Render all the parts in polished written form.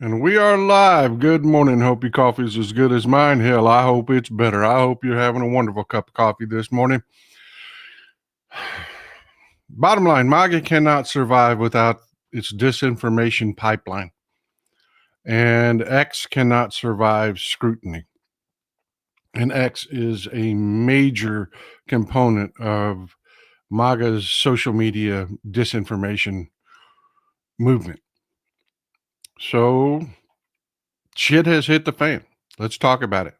And we are live. Good morning. Hope your coffee is as good as mine. Hell, I hope it's better. I hope you're having a wonderful cup of coffee this morning. Bottom line, MAGA cannot survive without its disinformation pipeline. And X cannot survive scrutiny. And X is a major component of MAGA's social media disinformation movement. So shit has hit the fan. Let's talk about it.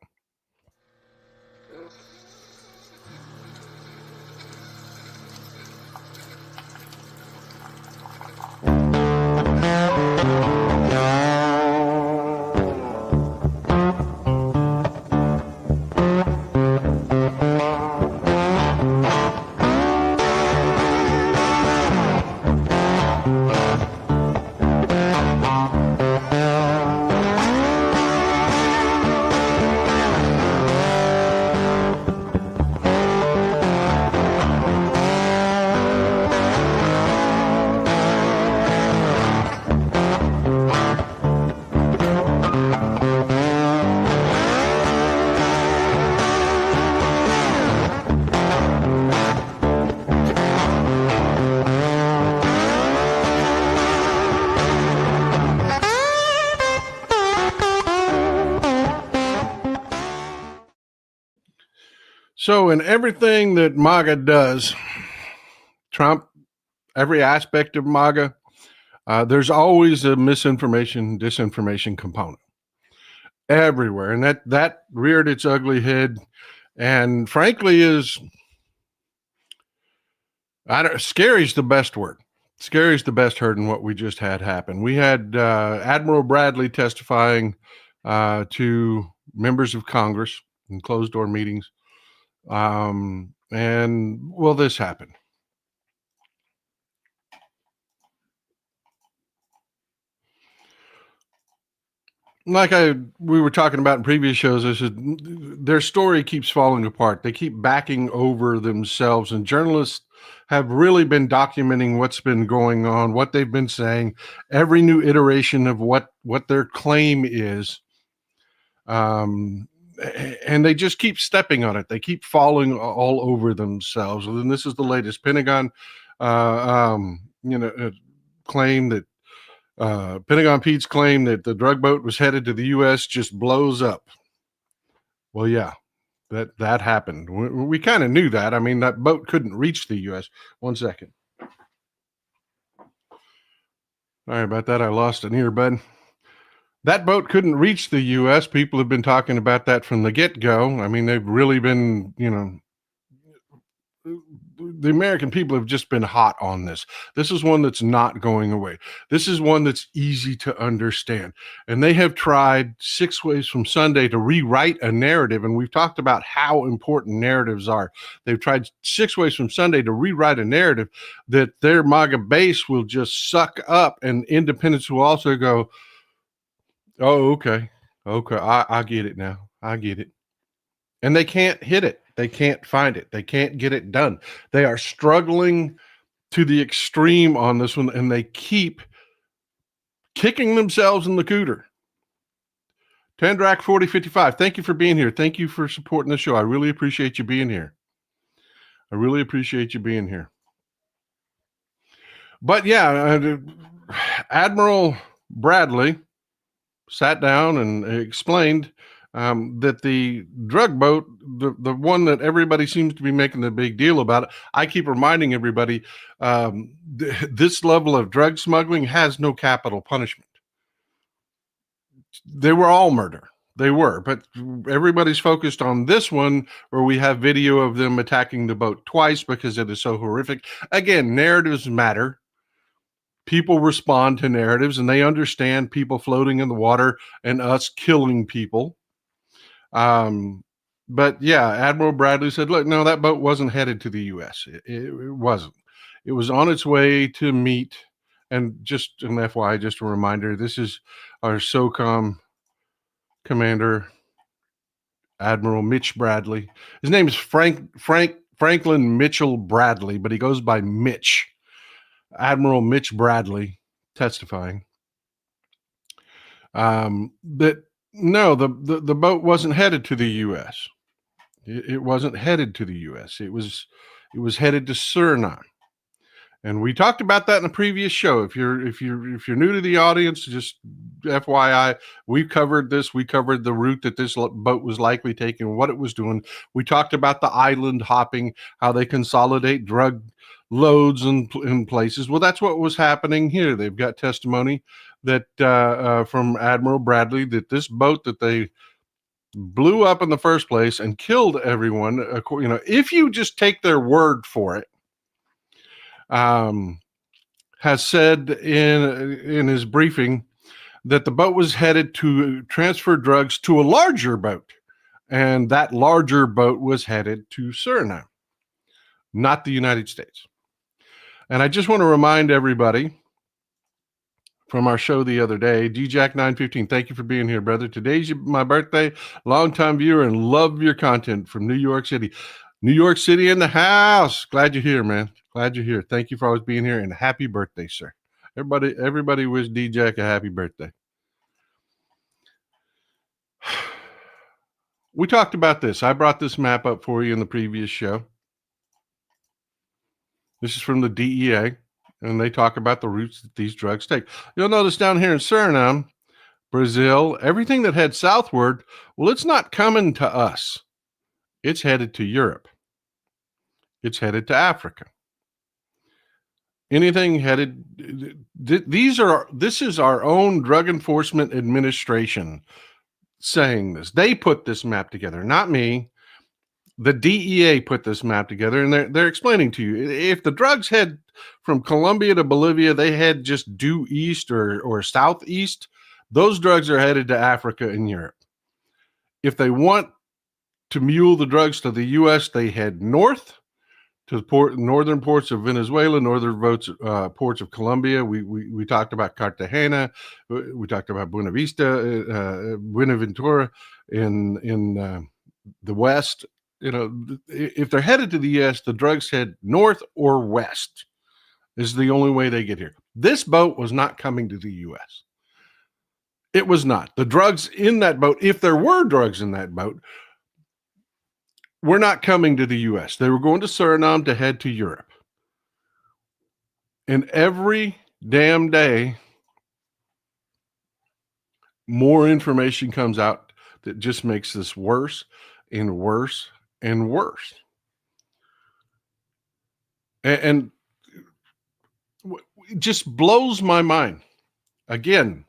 So, in everything that MAGA does, Trump, every aspect of MAGA, there's always a misinformation, disinformation component everywhere, and that reared its ugly head, and frankly, scary is the best word. Scary is the best word in what we just had happen. We had Admiral Bradley testifying to members of Congress in closed door meetings. And will this happen? Like we were talking about in previous shows, their story keeps falling apart. They keep backing over themselves, and journalists have really been documenting what's been going on, what they've been saying, every new iteration of what their claim is. And they just keep stepping on it. They keep falling all over themselves. And this is the latest. Pentagon, claim that Pentagon Pete's claim that the drug boat was headed to the U.S. just blows up. Well, yeah, that happened. We kind of knew that. I mean, that boat couldn't reach the U.S. One second. Sorry about that. I lost an earbud. That boat couldn't reach the U.S. People have been talking about that from the get-go. I mean, they've really been, the American people have just been hot on this. This is one that's not going away. This is one that's easy to understand. And they have tried 6 ways from Sunday to rewrite a narrative. And we've talked about how important narratives are. They've tried 6 ways from Sunday to rewrite a narrative that their MAGA base will just suck up, and independents will also go, oh, okay. I get it now. I get it. And they can't hit it. They can't find it. They can't get it done. They are struggling to the extreme on this one, and they keep kicking themselves in the cooter. Tandrak 4055, thank you for being here. Thank you for supporting the show. I really appreciate you being here. But yeah, Admiral Bradley sat down and explained that the drug boat, the one that everybody seems to be making a big deal about, I keep reminding everybody, this level of drug smuggling has no capital punishment. They were all murder. They were, but everybody's focused on this one where we have video of them attacking the boat twice because it is so horrific. Again, narratives matter. People respond to narratives, and they understand people floating in the water and us killing people. But yeah, Admiral Bradley said, look, no, that boat wasn't headed to the U.S. It wasn't. It was on its way to meet, and just an FYI, just a reminder, this is our SOCOM commander, Admiral Mitch Bradley. His name is Franklin Mitchell Bradley, but he goes by Mitch. Admiral Mitch Bradley testifying. That no, the boat wasn't headed to the U.S. It wasn't headed to the U.S. It was headed to Suriname. And we talked about that in a previous show. If you're new to the audience, just FYI, we covered this. We covered the route that this boat was likely taking, what it was doing. We talked about the island hopping, how they consolidate drug loads in places. Well, that's what was happening here. They've got testimony that from Admiral Bradley that this boat that they blew up in the first place and killed everyone. If you just take their word for it. Has said in his briefing that the boat was headed to transfer drugs to a larger boat, and that larger boat was headed to Suriname, not the United States. And I just want to remind everybody from our show the other day, DJack915, thank you for being here, brother. Today's my birthday, longtime viewer, and love your content from New York City. New York City in the house. Glad you're here, man. Glad you're here. Thank you for always being here, and happy birthday, sir. Everybody wish D-Jack a happy birthday. We talked about this. I brought this map up for you in the previous show. This is from the DEA, and they talk about the routes that these drugs take. You'll notice down here in Suriname, Brazil, everything that heads southward, well, it's not coming to us. It's headed to Europe. It's headed to Africa. Anything headed, this is our own Drug Enforcement Administration saying this. They put this map together, not me. The DEA put this map together, and they're explaining to you, if the drugs head from Colombia to Bolivia, they head just due east or southeast, those drugs are headed to Africa and Europe. If they want to mule the drugs to the U.S., they head north to the northern ports of Venezuela, northern ports of Colombia. We talked about Cartagena. We talked about Buenaventura in the west. If they're headed to the U.S., the drugs head north or west is the only way they get here. This boat was not coming to the U.S. It was not. The drugs in that boat, if there were drugs in that boat, were not coming to the U.S. They were going to Suriname to head to Europe. And every damn day, more information comes out that just makes this worse and worse and worse. And it just blows my mind. Again,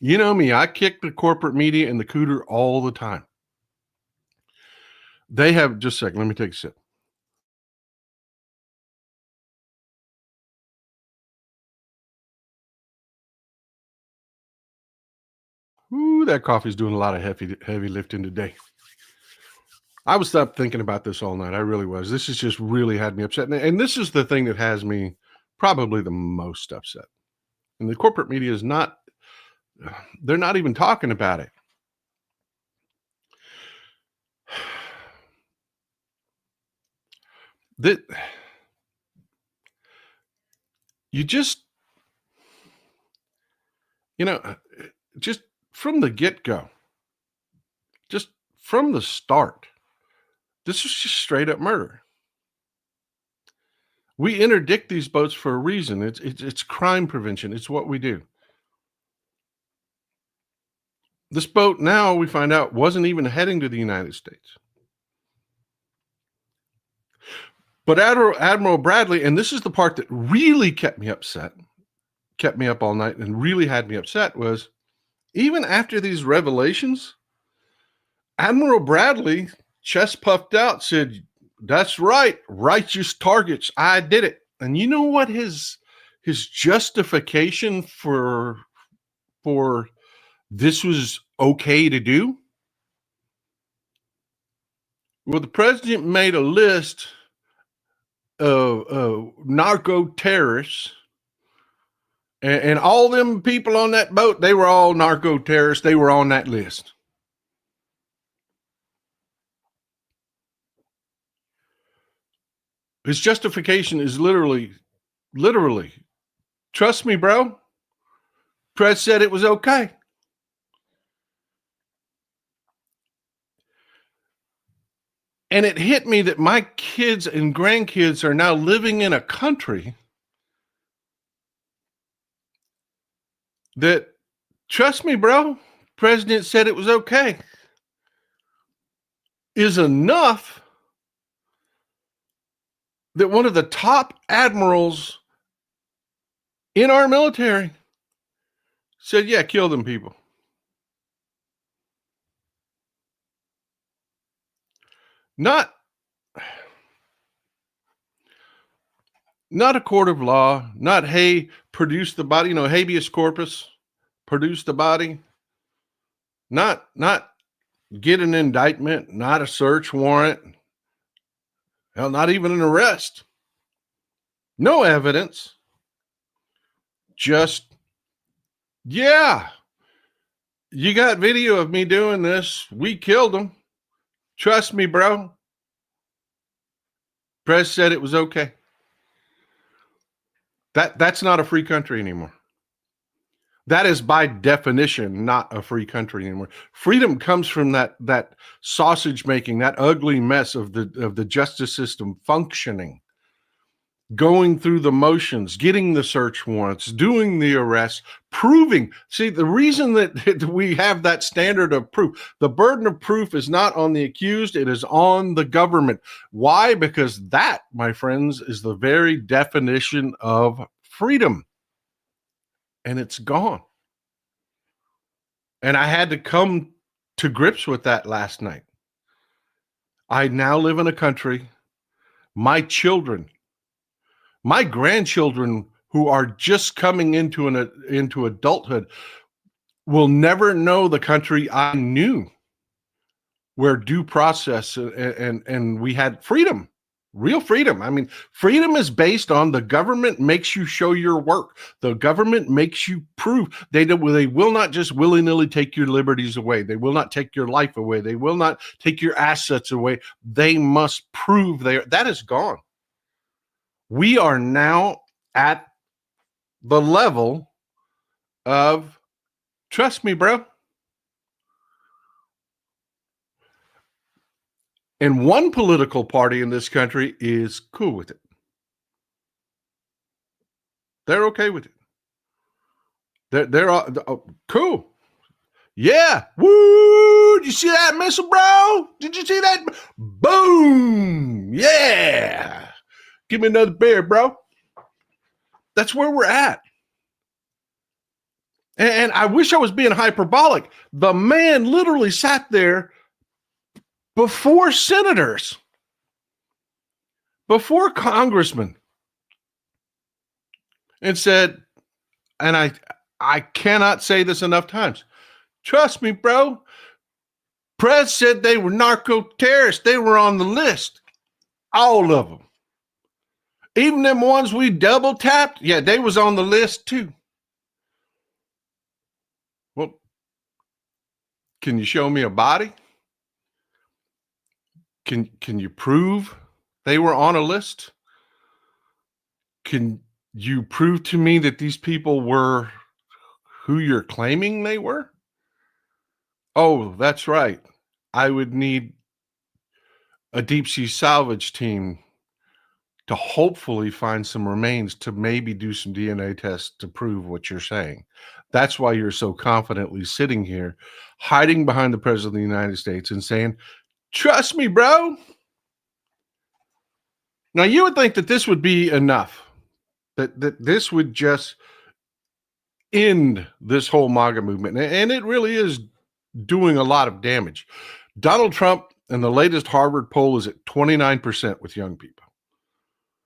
you know me, I kick the corporate media and the cooter all the time. They have, just a second, let me take a sip. Ooh, that coffee's doing a lot of heavy lifting today. I was up thinking about this all night. I really was. This has just really had me upset. And this is the thing that has me probably the most upset. And the corporate media is not, they're not even talking about it. That you just from the get-go, just from the start, this is just straight up murder. We interdict these boats for a reason. It's crime prevention. It's what we do. This boat, now we find out, wasn't even heading to the United States. But Admiral Bradley, and this is the part that really kept me up all night and really had me upset, was even after these revelations, Admiral Bradley, chest puffed out, said, "That's right, righteous targets. I did it." And you know what his justification for this was okay to do? Well, the president made a list of narco terrorists, and all them people on that boat, they were all narco terrorists. They were on that list. His justification is literally, trust me, bro. Press said it was okay. And it hit me that my kids and grandkids are now living in a country that, trust me, bro, president said it was okay, is enough that one of the top admirals in our military said, yeah, kill them people. Not a court of law, not, hey, produce the body, habeas corpus, produce the body, not get an indictment, not a search warrant, hell, not even an arrest. No evidence. Just, yeah, you got video of me doing this. We killed him. Trust me, bro. Press said it was okay. That's not a free country anymore. That is by definition not a free country anymore. Freedom comes from that sausage making, that ugly mess of the justice system functioning, going through the motions, getting the search warrants, doing the arrests, proving. See, the reason that we have that standard of proof, the burden of proof is not on the accused, it is on the government. Why? Because that, my friends, is the very definition of freedom. And it's gone. And I had to come to grips with that last night. I now live in a country, my children, my grandchildren who are just coming into adulthood will never know the country I knew, where due process and we had freedom, real freedom. I mean, freedom is based on the government makes you show your work. The government makes you prove. They will not just willy-nilly take your liberties away. They will not take your life away. They will not take your assets away. They must prove that is gone. We are now at the level of, trust me, bro. And one political party in this country is cool with it. They're okay with it. They're all, cool. Yeah. Woo! Did you see that missile, bro? Did you see that? Boom! Yeah. Give me another beer, bro. That's where we're at. And I wish I was being hyperbolic. The man literally sat there before senators, before congressmen, and said, and I cannot say this enough times, trust me, bro, press said they were narco terrorists. They were on the list. All of them. Even them ones we double tapped, yeah, they was on the list too. Well, can you show me a body? Can you prove they were on a list? Can you prove to me that these people were who you're claiming they were? Oh, that's right. I would need a deep sea salvage team to hopefully find some remains to maybe do some DNA tests to prove what you're saying. That's why you're so confidently sitting here, hiding behind the president of the United States and saying, trust me, bro. Now, you would think that this would be enough, that this would just end this whole MAGA movement. And it really is doing a lot of damage. Donald Trump and the latest Harvard poll is at 29% with young people.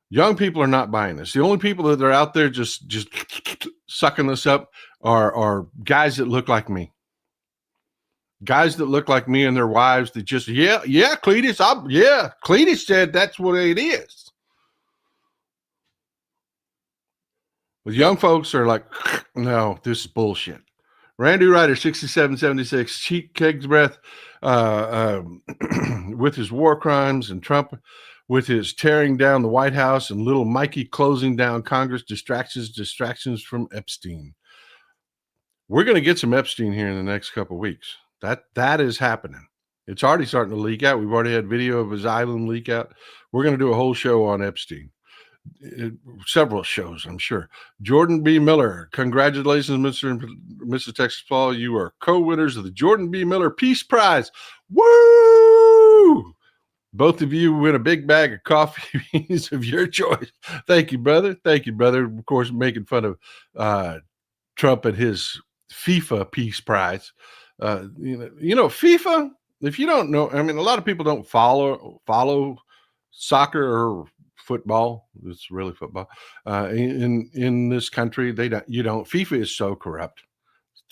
Young people are not buying this. The only people that are out there just sucking this up are guys that look like me. Guys that look like me and their wives that just, yeah, Cletus, Cletus said that's what it is. But young folks are like, no, this is bullshit. Randy Ryder, 6776, cheek keg's breath with his war crimes, and Trump with his tearing down the White House, and little Mikey closing down Congress, distractions from Epstein. We're going to get some Epstein here in the next couple of weeks. That is happening. It's already starting to leak out. We've already had video of his island leak out. We're going to do a whole show on Epstein. Several shows, I'm sure. Jordan B. Miller, congratulations, Mr. and Mrs. Texas Paul. You are co-winners of the Jordan B. Miller Peace Prize. Woo! Both of you win a big bag of coffee beans of your choice. Thank you, brother. Thank you, brother. Of course, making fun of Trump and his FIFA Peace Prize. FIFA. If you don't know, I mean, a lot of people don't follow soccer or football. It's really football in this country. You don't. FIFA is so corrupt.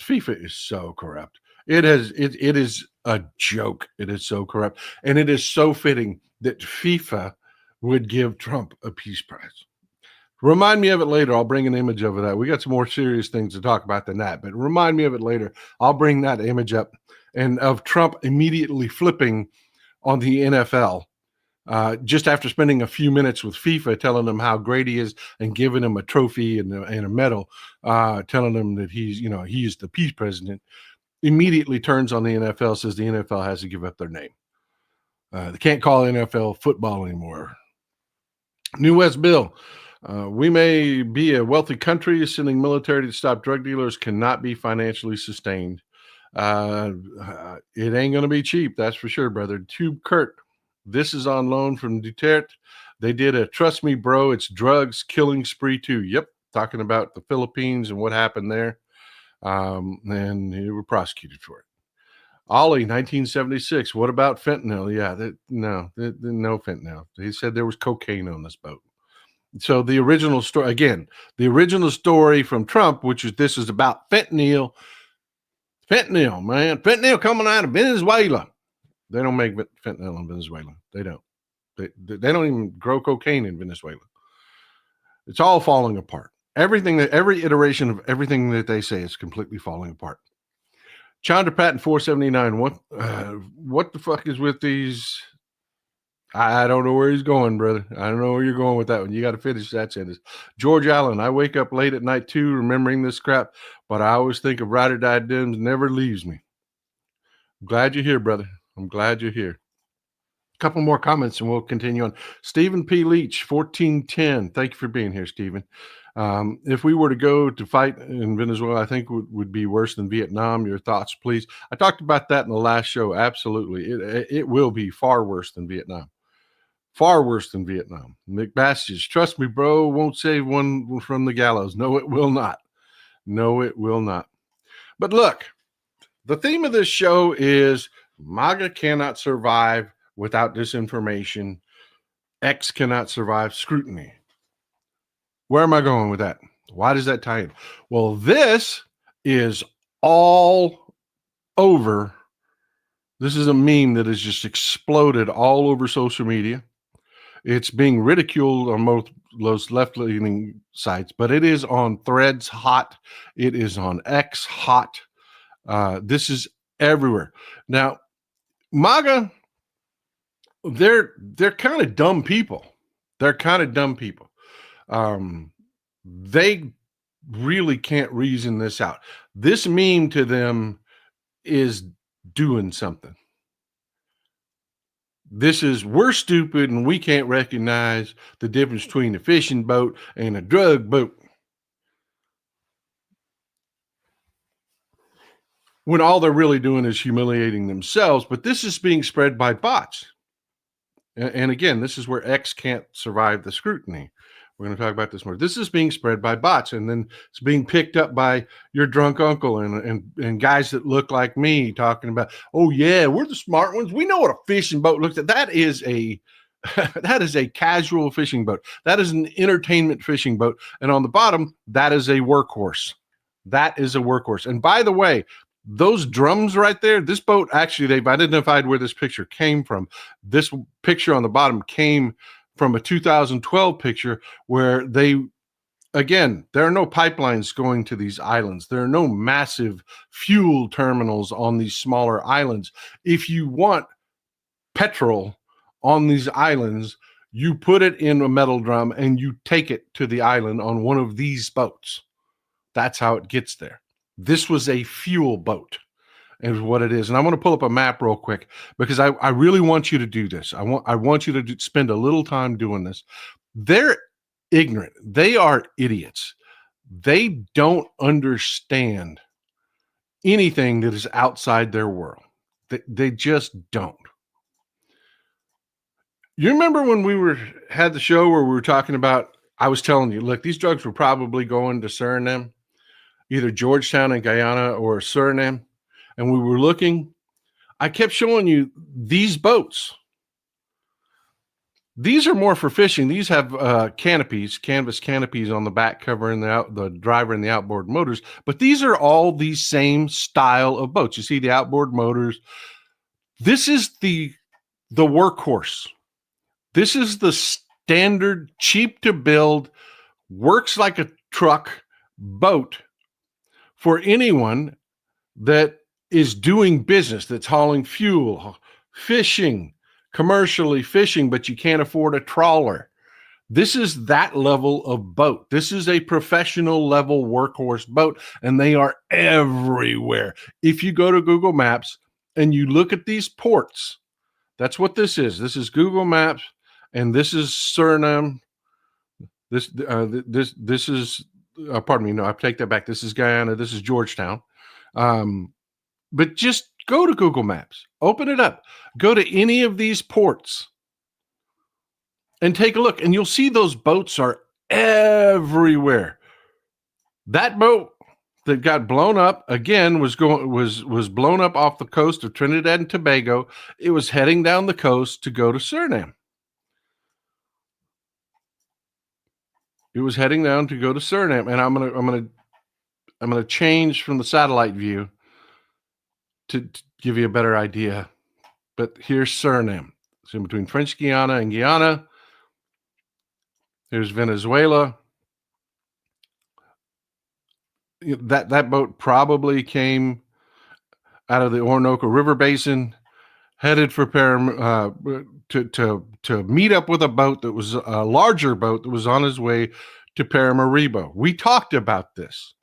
FIFA is so corrupt. It is a joke. It is so corrupt, and it is so fitting that FIFA would give Trump a peace prize. Remind me of it later. I'll bring an image of that. We got some more serious things to talk about than that, but remind me of it later. I'll bring that image up, and of Trump immediately flipping on the NFL just after spending a few minutes with FIFA, telling them how great he is and giving him a trophy and a medal, telling them that he's the peace president. Immediately turns on the NFL, says the NFL has to give up their name. They can't call NFL football anymore. New West Bill. We may be a wealthy country. Sending military to stop drug dealers cannot be financially sustained. It ain't going to be cheap. That's for sure, brother. Tube Kurt. This is on loan from Duterte. They did a trust me, bro. It's drugs killing spree too. Yep. Talking about the Philippines and what happened there. And they were prosecuted for it. Ollie, 1976. What about fentanyl? Yeah, no fentanyl. He said there was cocaine on this boat. So the original story, again, the original story from Trump, this is about fentanyl. Fentanyl, man. Fentanyl coming out of Venezuela. They don't make fentanyl in Venezuela. They don't. They don't even grow cocaine in Venezuela. It's all falling apart. Every iteration of everything that they say is completely falling apart. Chandra Patton 479. What the fuck is with these? I don't know where he's going, brother. I don't know where you're going with that one. You got to finish that sentence. George Allen, I wake up late at night too, remembering this crap, but I always think of Ride or Die Dims never leaves me. I'm glad you're here, brother. I'm glad you're here. A couple more comments and we'll continue on. Stephen P. Leach, 1410. Thank you for being here, Stephen. If we were to go to fight in Venezuela, I think would be worse than Vietnam. Your thoughts, please. I talked about that in the last show. Absolutely. It will be far worse than Vietnam. Far worse than Vietnam. McBaskets, trust me, bro, won't save one from the gallows. No, it will not. No, it will not. But look, the theme of this show is MAGA cannot survive without disinformation. X cannot survive scrutiny. Where am I going with that? Why does that tie in? Well, this is all over. This is a meme that has just exploded all over social media. It's being ridiculed on most those left-leaning sites, but it is on Threads hot. It is on X hot. This is everywhere. Now, MAGA, they're kind of dumb people. They're kind of dumb people. They really can't reason this out. This meme to them is doing something. This is, we're stupid and we can't recognize the difference between a fishing boat and a drug boat. When all they're really doing is humiliating themselves, but this is being spread by bots. And again, this is where X can't survive the scrutiny. We're going to talk about this more. This is being spread by bots, and then it's being picked up by your drunk uncle and guys that look like me talking about, oh yeah, we're the smart ones. We know what a fishing boat looks like. That is a casual fishing boat. That is an entertainment fishing boat. And on the bottom, that is a workhorse. That is a workhorse. And by the way, those drums right there, this boat, actually, they've identified where this picture came from. This picture on the bottom came from a 2012 picture where there are no pipelines going to these islands. There are no massive fuel terminals on these smaller islands. If you want petrol on these islands, you put it in a metal drum and you take it to the island on one of these boats. That's how it gets there. This was a fuel boat. is what it is. And I'm going to pull up a map real quick because I really want you to do this. I want you to spend a little time doing this. They're ignorant. They are idiots. They don't understand anything that is outside their world. They just don't. You remember when we had the show where we were talking about, I was telling you, look, these drugs were probably going to Suriname, either Georgetown in Guyana or Suriname. And we were looking, I kept showing you these boats. These are more for fishing. These have canvas canopies on the back covering the driver and the outboard motors. But these are all the same style of boats. You see the outboard motors. This is the workhorse. This is the standard, cheap to build, works like a truck boat for anyone that is doing business, that's hauling fuel, fishing, commercially fishing, but you can't afford a trawler. This is that level of boat. This is a professional level workhorse boat, and they are everywhere. If you go to Google Maps and you look at these ports, that's what this is. This is Google Maps, and this is Suriname. This is, pardon me, no, I take that back. This is Guyana. This is Georgetown. But just go to Google Maps, open it up, go to any of these ports and take a look, and you'll see those boats are everywhere. That boat that got blown up again was blown up off the coast of Trinidad and Tobago. It was heading down the coast to go to Suriname. It was heading down to go to Suriname, and I'm gonna change from the satellite view to give you a better idea. But here's Suriname. It's in between French Guiana and Guyana. Here's Venezuela. That boat probably came out of the Orinoco River Basin, headed for to meet up with a boat that was a larger boat that was on its way to Paramaribo. We talked about this.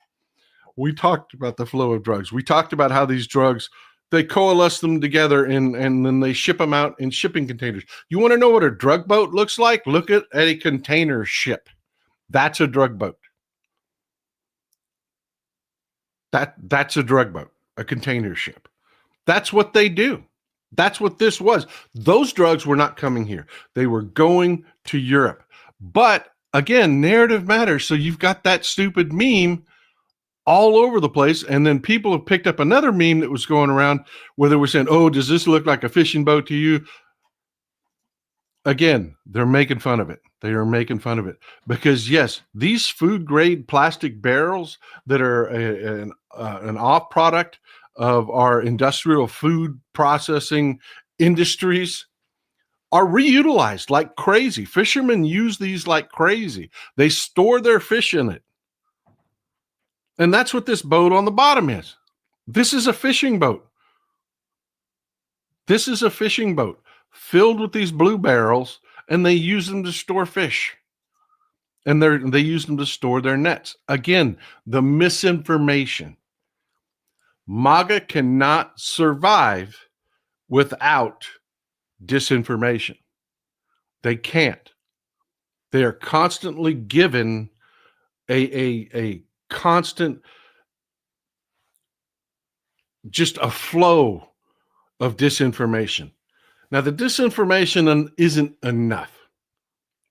We talked about the flow of drugs. We talked about how these drugs, they coalesce them together and then they ship them out in shipping containers. You want to know what a drug boat looks like? Look at a container ship. That's a drug boat. That's a drug boat, a container ship. That's what they do. That's what this was. Those drugs were not coming here. They were going to Europe. But again, narrative matters. So you've got that stupid meme all over the place. And then people have picked up another meme that was going around where they were saying, oh, does this look like a fishing boat to you? Again, they're making fun of it. They are making fun of it because, yes, these food grade plastic barrels that are an off product of our industrial food processing industries are reutilized like crazy. Fishermen use these like crazy. They store their fish in it. And that's what this boat on the bottom is. This is a fishing boat. This is a fishing boat filled with these blue barrels, and they use them to store fish. And they use them to store their nets. Again, the misinformation. MAGA cannot survive without disinformation. They can't. They are constantly given a constant, just a flow of disinformation. Now, the disinformation isn't enough.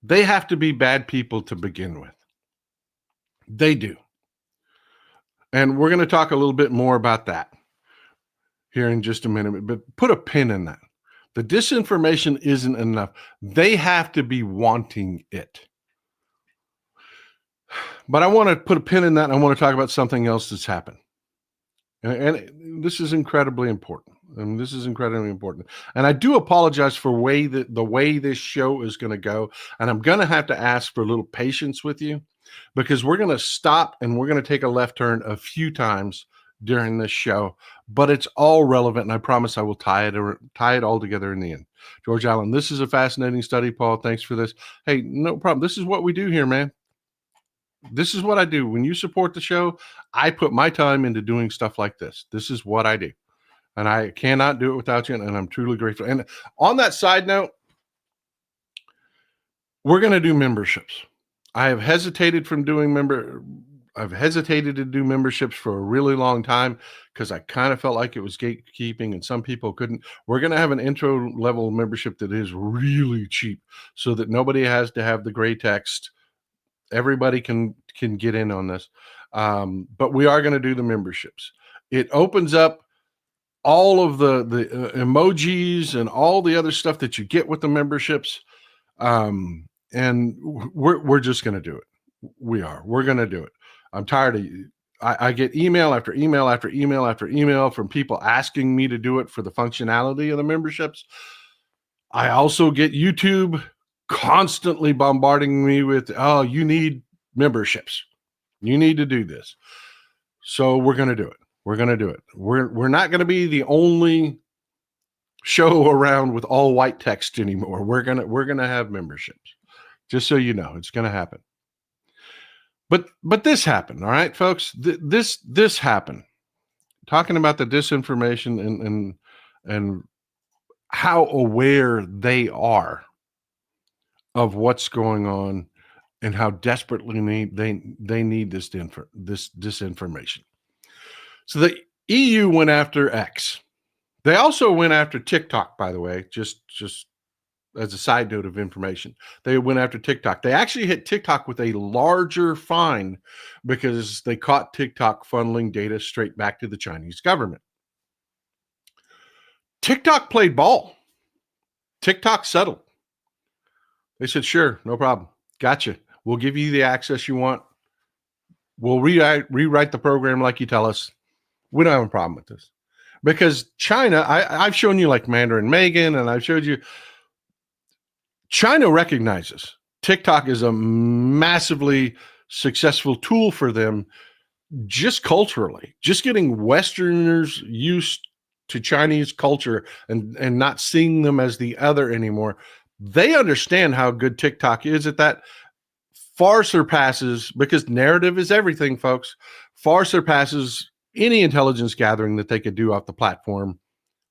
They have to be bad people to begin with. They do. And we're going to talk a little bit more about that here in just a minute, but put a pin in that. The disinformation isn't enough. They have to be wanting it. But I want to put a pin in that, and I want to talk about something else that's happened. And this is incredibly important. And I do apologize for the way this show is going to go. And I'm going to have to ask for a little patience with you because we're going to stop and we're going to take a left turn a few times during this show. But it's all relevant, and I promise I will tie it all together in the end. George Allen, this is a fascinating study, Paul. Thanks for this. Hey, no problem. This is what we do here, man. This is what I do. When you support the show, I put my time into doing stuff like this. This is what I do. and I cannot do it without you. And I'm truly grateful. And on that side note, we're going to do memberships. I have hesitated from doing I've hesitated to do memberships for a really long time because I kind of felt like it was gatekeeping and some people couldn't. We're going to have an intro level membership that is really cheap so that nobody has to have the gray text. Everybody can get in on this. But we are going to do the memberships. It opens up all of the emojis and all the other stuff that you get with the memberships. And we're just going to do it. We're going to do it. I'm tired of I get email after email after email after email from people asking me to do it for the functionality of the memberships. I also get YouTube constantly bombarding me with, oh, you need memberships. You need to do this. So we're going to do it. We're going to do it. We're not going to be the only show around with all white text anymore. We're going to have memberships. Just so you know, it's going to happen. But this happened, all right, folks. This happened. Talking about the disinformation and how aware they are of what's going on and how desperately they need this disinformation. So the EU went after X. They also went after TikTok, by the way, just as a side note of information. They went after TikTok. They actually hit TikTok with a larger fine because they caught TikTok funneling data straight back to the Chinese government. TikTok played ball. TikTok settled. They said, sure, no problem. Gotcha. We'll give you the access you want. We'll rewrite the program like you tell us. We don't have a problem with this. Because China, I've shown you like Mandarin Megan, and I've showed you, China recognizes TikTok is a massively successful tool for them just culturally, just getting Westerners used to Chinese culture and not seeing them as the other anymore. They understand how good TikTok is at that. Far surpasses, because narrative is everything, folks, far surpasses any intelligence gathering that they could do off the platform.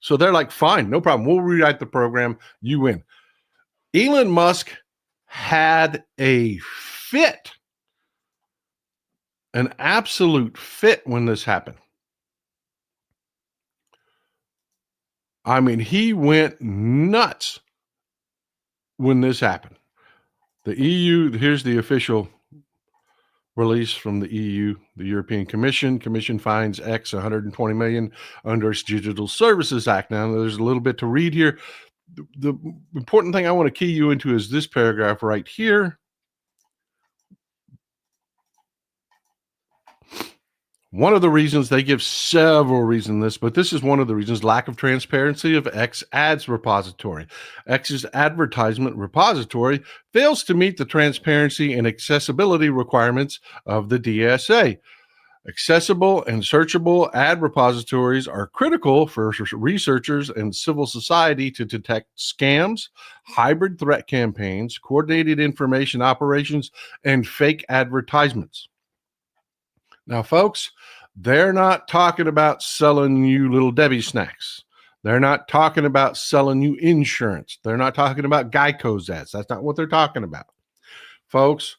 So they're like, fine, no problem. We'll rewrite the program. You win. Elon Musk had a fit, an absolute fit when this happened. I mean, he went nuts when this happened. The EU, here's the official release from the EU, the European Commission. Commission fines X 120 million under its Digital Services Act. Now, there's a little bit to read here. The important thing I want to key you into is this paragraph right here. One of the reasons, they give several reasons this, but this is one of the reasons: lack of transparency of X ads repository. X's advertisement repository fails to meet the transparency and accessibility requirements of the DSA. Accessible and searchable ad repositories are critical for researchers and civil society to detect scams, hybrid threat campaigns, coordinated information operations, and fake advertisements. Now, folks, they're not talking about selling you Little Debbie snacks. They're not talking about selling you insurance. They're not talking about Geico's ads. That's not what they're talking about. Folks,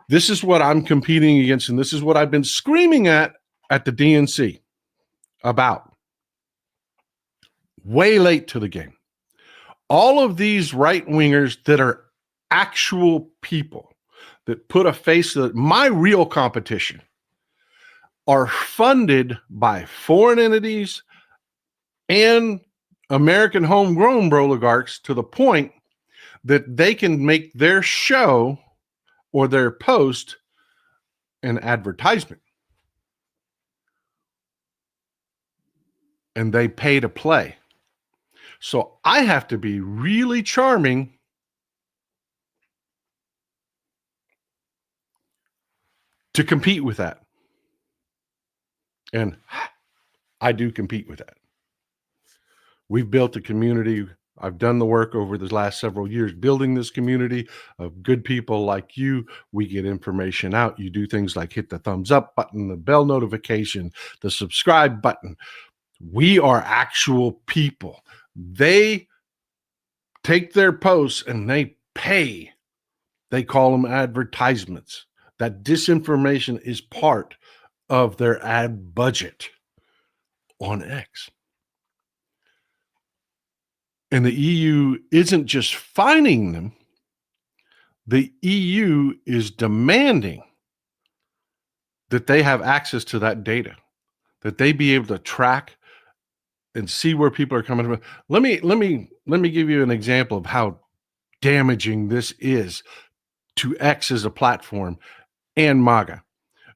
this is what I'm competing against, and this is what I've been screaming at the DNC about. Way late to the game. All of these right-wingers that are actual people that put a face to it, my real competition, are funded by foreign entities and American homegrown oligarchs to the point that they can make their show or their post an advertisement. And they pay to play. So I have to be really charming to compete with that. And I do compete with that. We've built a community. I've done the work over the last several years building this community of good people like you. We get information out. You do things like hit the thumbs up button, the bell notification, the subscribe button. We are actual people. They take their posts and they pay. They call them advertisements. That disinformation is part of their ad budget on X. And the EU isn't just fining them, the EU is demanding that they have access to that data, that they be able to track and see where people are coming from. Let me give you an example of how damaging this is to X as a platform and MAGA.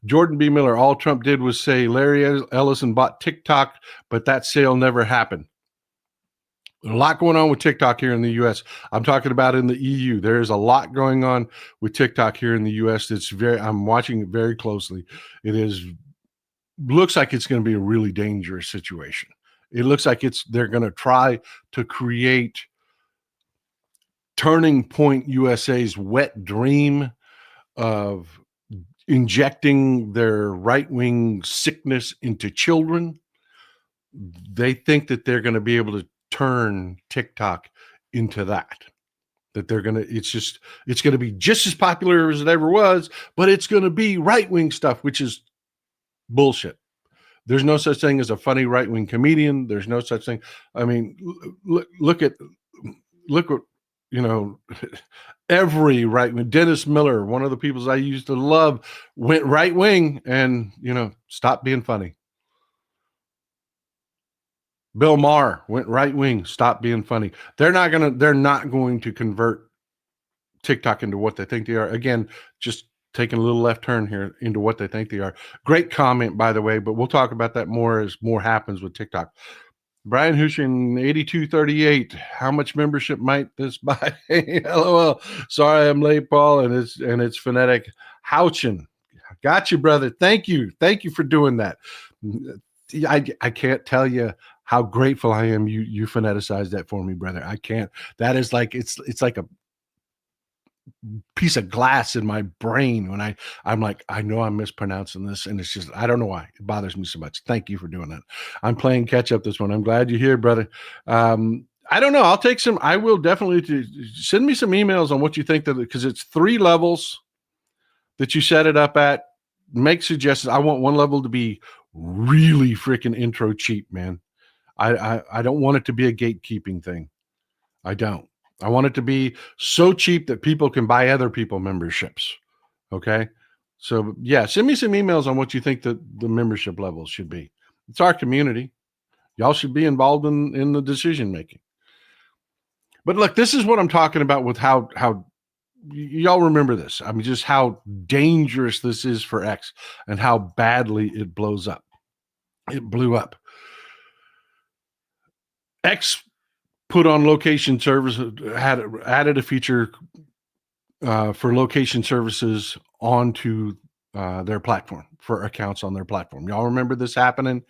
Jordan B. Miller, all Trump did was say Larry Ellison bought TikTok, but that sale never happened. There's a lot going on with TikTok here in the U.S. I'm talking about in the EU. There's a lot going on with TikTok here in the U.S. I'm watching it very closely. Looks like it's going to be a really dangerous situation. It looks like they're going to try to create Turning Point USA's wet dream of injecting their right-wing sickness into children. They think that they're going to be able to turn TikTok into that they're going to, it's going to be just as popular as it ever was, but it's going to be right-wing stuff, which is bullshit. There's no such thing as a funny right-wing comedian. There's no such thing. I mean, look at, every right-wing, Dennis Miller, one of the people I used to love, went right-wing and, stopped being funny. Bill Maher went right-wing, stopped being funny. They're not going to convert TikTok into what they think they are. Again, just taking a little left turn here into what they think they are. Great comment, by the way, but we'll talk about that more as more happens with TikTok. Brian Hushin, 8238. How much membership might this buy? LOL. Sorry, I'm late, Paul, and it's phonetic. Houchin. Got you, brother. Thank you. Thank you for doing that. I can't tell you how grateful I am you phoneticized that for me, brother. I can't. That is like it's like a piece of glass in my brain when I'm like, I know I'm mispronouncing this, and it's just, I don't know why it bothers me so much. Thank you for doing that. I'm playing catch up this one. I'm glad you're here, brother. I don't know. I will definitely send me some emails on what you think, because it's 3 levels that you set it up at. Make suggestions. I want one level to be really freaking intro cheap, man. I don't want it to be a gatekeeping thing. I don't. I want it to be so cheap that people can buy other people memberships. Okay. So yeah, send me some emails on what you think the membership levels should be. It's our community. Y'all should be involved in the decision making. But look, this is what I'm talking about with how y'all remember this. I mean, just how dangerous this is for X and how badly it blows up. It blew up. X put on location service, had added a feature for location services onto their platform for accounts on their platform. Y'all remember this happening?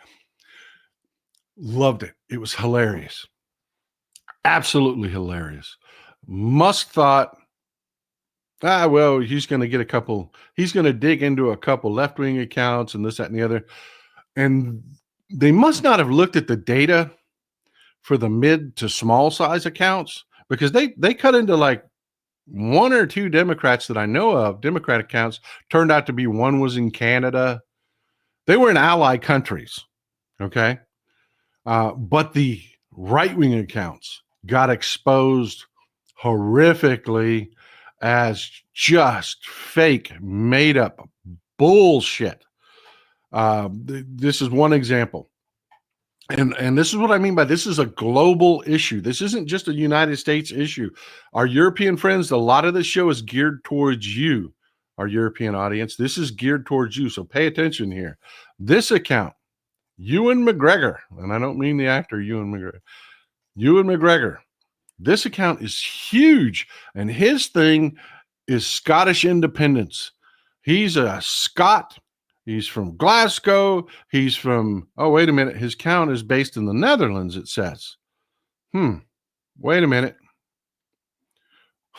Loved it. It was hilarious. Absolutely hilarious. Musk thought, well, he's going to dig into a couple left-wing accounts and this, that, and the other. And they must not have looked at the data for the mid to small size accounts, because they cut into like 1 or 2 Democrats that I know of, Democrat accounts, turned out to be, one was in Canada. They were in ally countries. Okay. But the right-wing accounts got exposed horrifically as just fake, made up bullshit. This is one example. And this is what I mean by this is a global issue. This isn't just a United States issue. Our European friends, a lot of this show is geared towards you, our European audience. This is geared towards you. So pay attention here. This account, Ewan McGregor, and I don't mean the actor Ewan McGregor, Ewan McGregor. This account is huge, and his thing is Scottish independence. He's a Scot. He's from Glasgow. He's from, oh, wait a minute. His account is based in the Netherlands, it says. Wait a minute.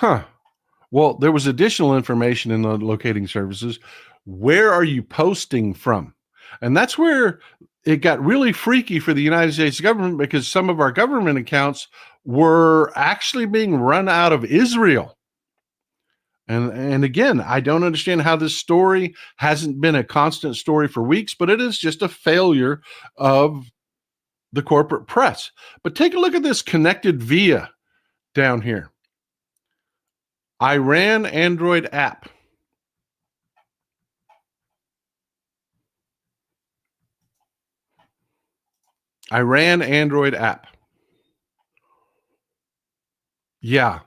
Well, there was additional information in the locating services. Where are you posting from? And that's where it got really freaky for the United States government because some of our government accounts were actually being run out of Israel. And again, I don't understand how this story hasn't been a constant story for weeks, but it is just a failure of the corporate press. But take a look at this connected via down here. Iran Android app. Iran Android app. Yeah.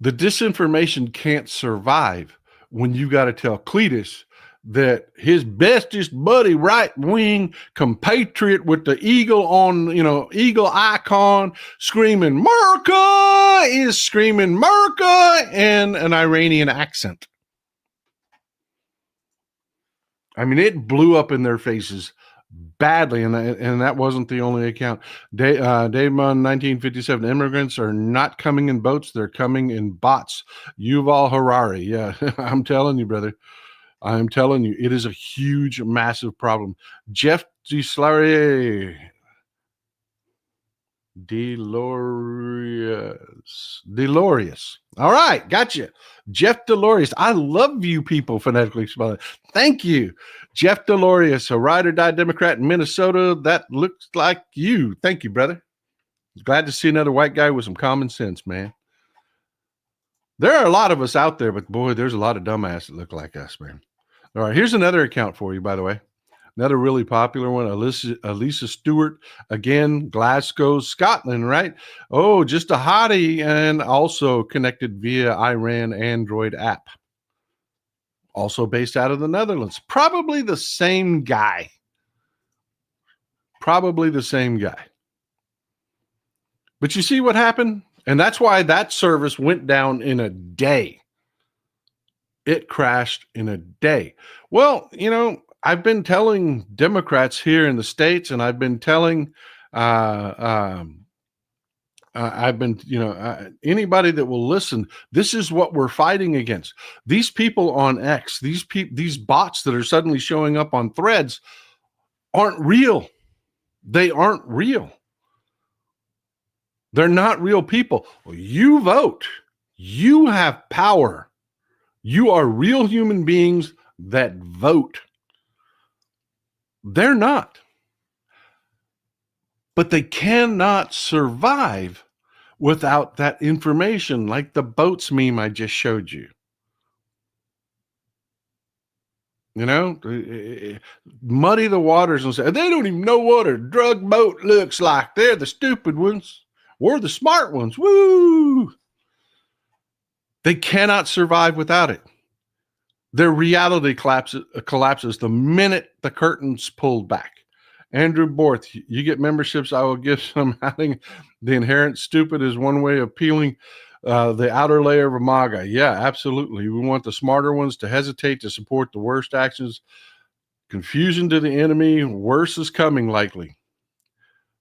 The disinformation can't survive when you got to tell Cletus that his bestest buddy, right wing compatriot with the eagle on, eagle icon screaming Merca is screaming Merca in an Iranian accent. I mean, it blew up in their faces badly, and that wasn't the only account. Day Munn, 1957. Immigrants are not coming in boats; they're coming in bots. Yuval Harari. Yeah, I'm telling you, brother. I'm telling you, it is a huge, massive problem. Jeff Delorius. All right, gotcha. Jeff Delorius. I love you people phonetically spelling. Thank you. Jeff Delorius, a ride or die Democrat in Minnesota. That looks like you. Thank you, brother. Glad to see another white guy with some common sense, man. There are a lot of us out there, but boy, there's a lot of dumbasses that look like us, man. All right, here's another account for you, by the way. Another really popular one, Elisa Stewart, again, Glasgow, Scotland, right? Oh, just a hottie, and also connected via Iran Android app. Also based out of the Netherlands. Probably the same guy. But you see what happened? And that's why that service went down in a day. It crashed in a day. Well, I've been telling Democrats here in the States, and I've been telling, anybody that will listen, this is what we're fighting against. These people on X, these bots that are suddenly showing up on Threads aren't real. They aren't real. They're not real people. You vote. You have power. You are real human beings that vote. They're not. But they cannot survive without that information, like the boats meme I just showed you. Muddy the waters and say, they don't even know what a drug boat looks like. They're the stupid ones. We're the smart ones. Woo! They cannot survive without it. Their reality collapses the minute the curtain's pulled back. Andrew Borth, you get memberships. I will give some adding. The inherent stupid is one way of peeling the outer layer of MAGA. Yeah, absolutely. We want the smarter ones to hesitate to support the worst actions. Confusion to the enemy. Worse is coming likely.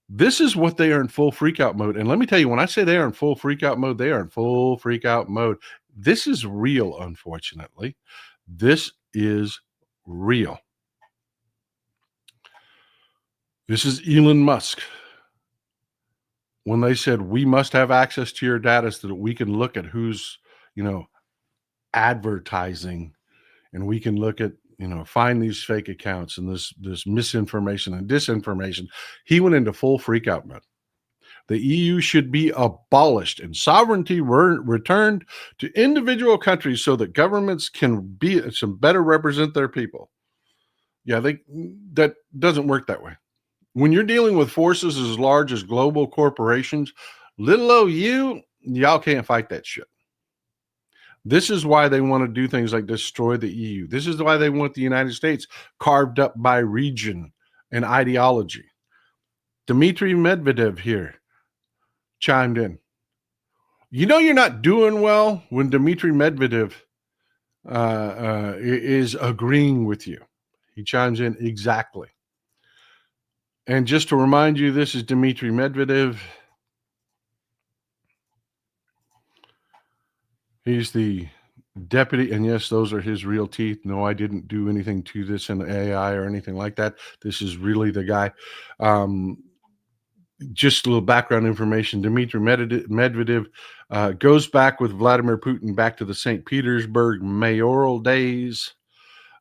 This is what they are in full freakout mode. And let me tell you, when I say they are in full freakout mode, they are in full freakout mode. This is real, unfortunately. This is real. This is Elon Musk. When they said, we must have access to your data so that we can look at who's, advertising, and we can look at, find these fake accounts and this misinformation and disinformation. He went into full freakout mode. The EU should be abolished and sovereignty returned to individual countries so that governments can better represent their people. Yeah, that doesn't work that way. When you're dealing with forces as large as global corporations, little old y'all can't fight that shit. This is why they want to do things like destroy the EU. This is why they want the United States carved up by region and ideology. Dmitry Medvedev here chimed in. You're not doing well when Dmitry Medvedev is agreeing with you. He chimes in exactly. And just to remind you, this is Dmitry Medvedev. He's the Deputy, and yes, those are his real teeth. No, I didn't do anything to this in AI or anything like that. This is really the guy. Um, just a little background information. Dmitry Medvedev goes back with Vladimir Putin back to the St. Petersburg mayoral days.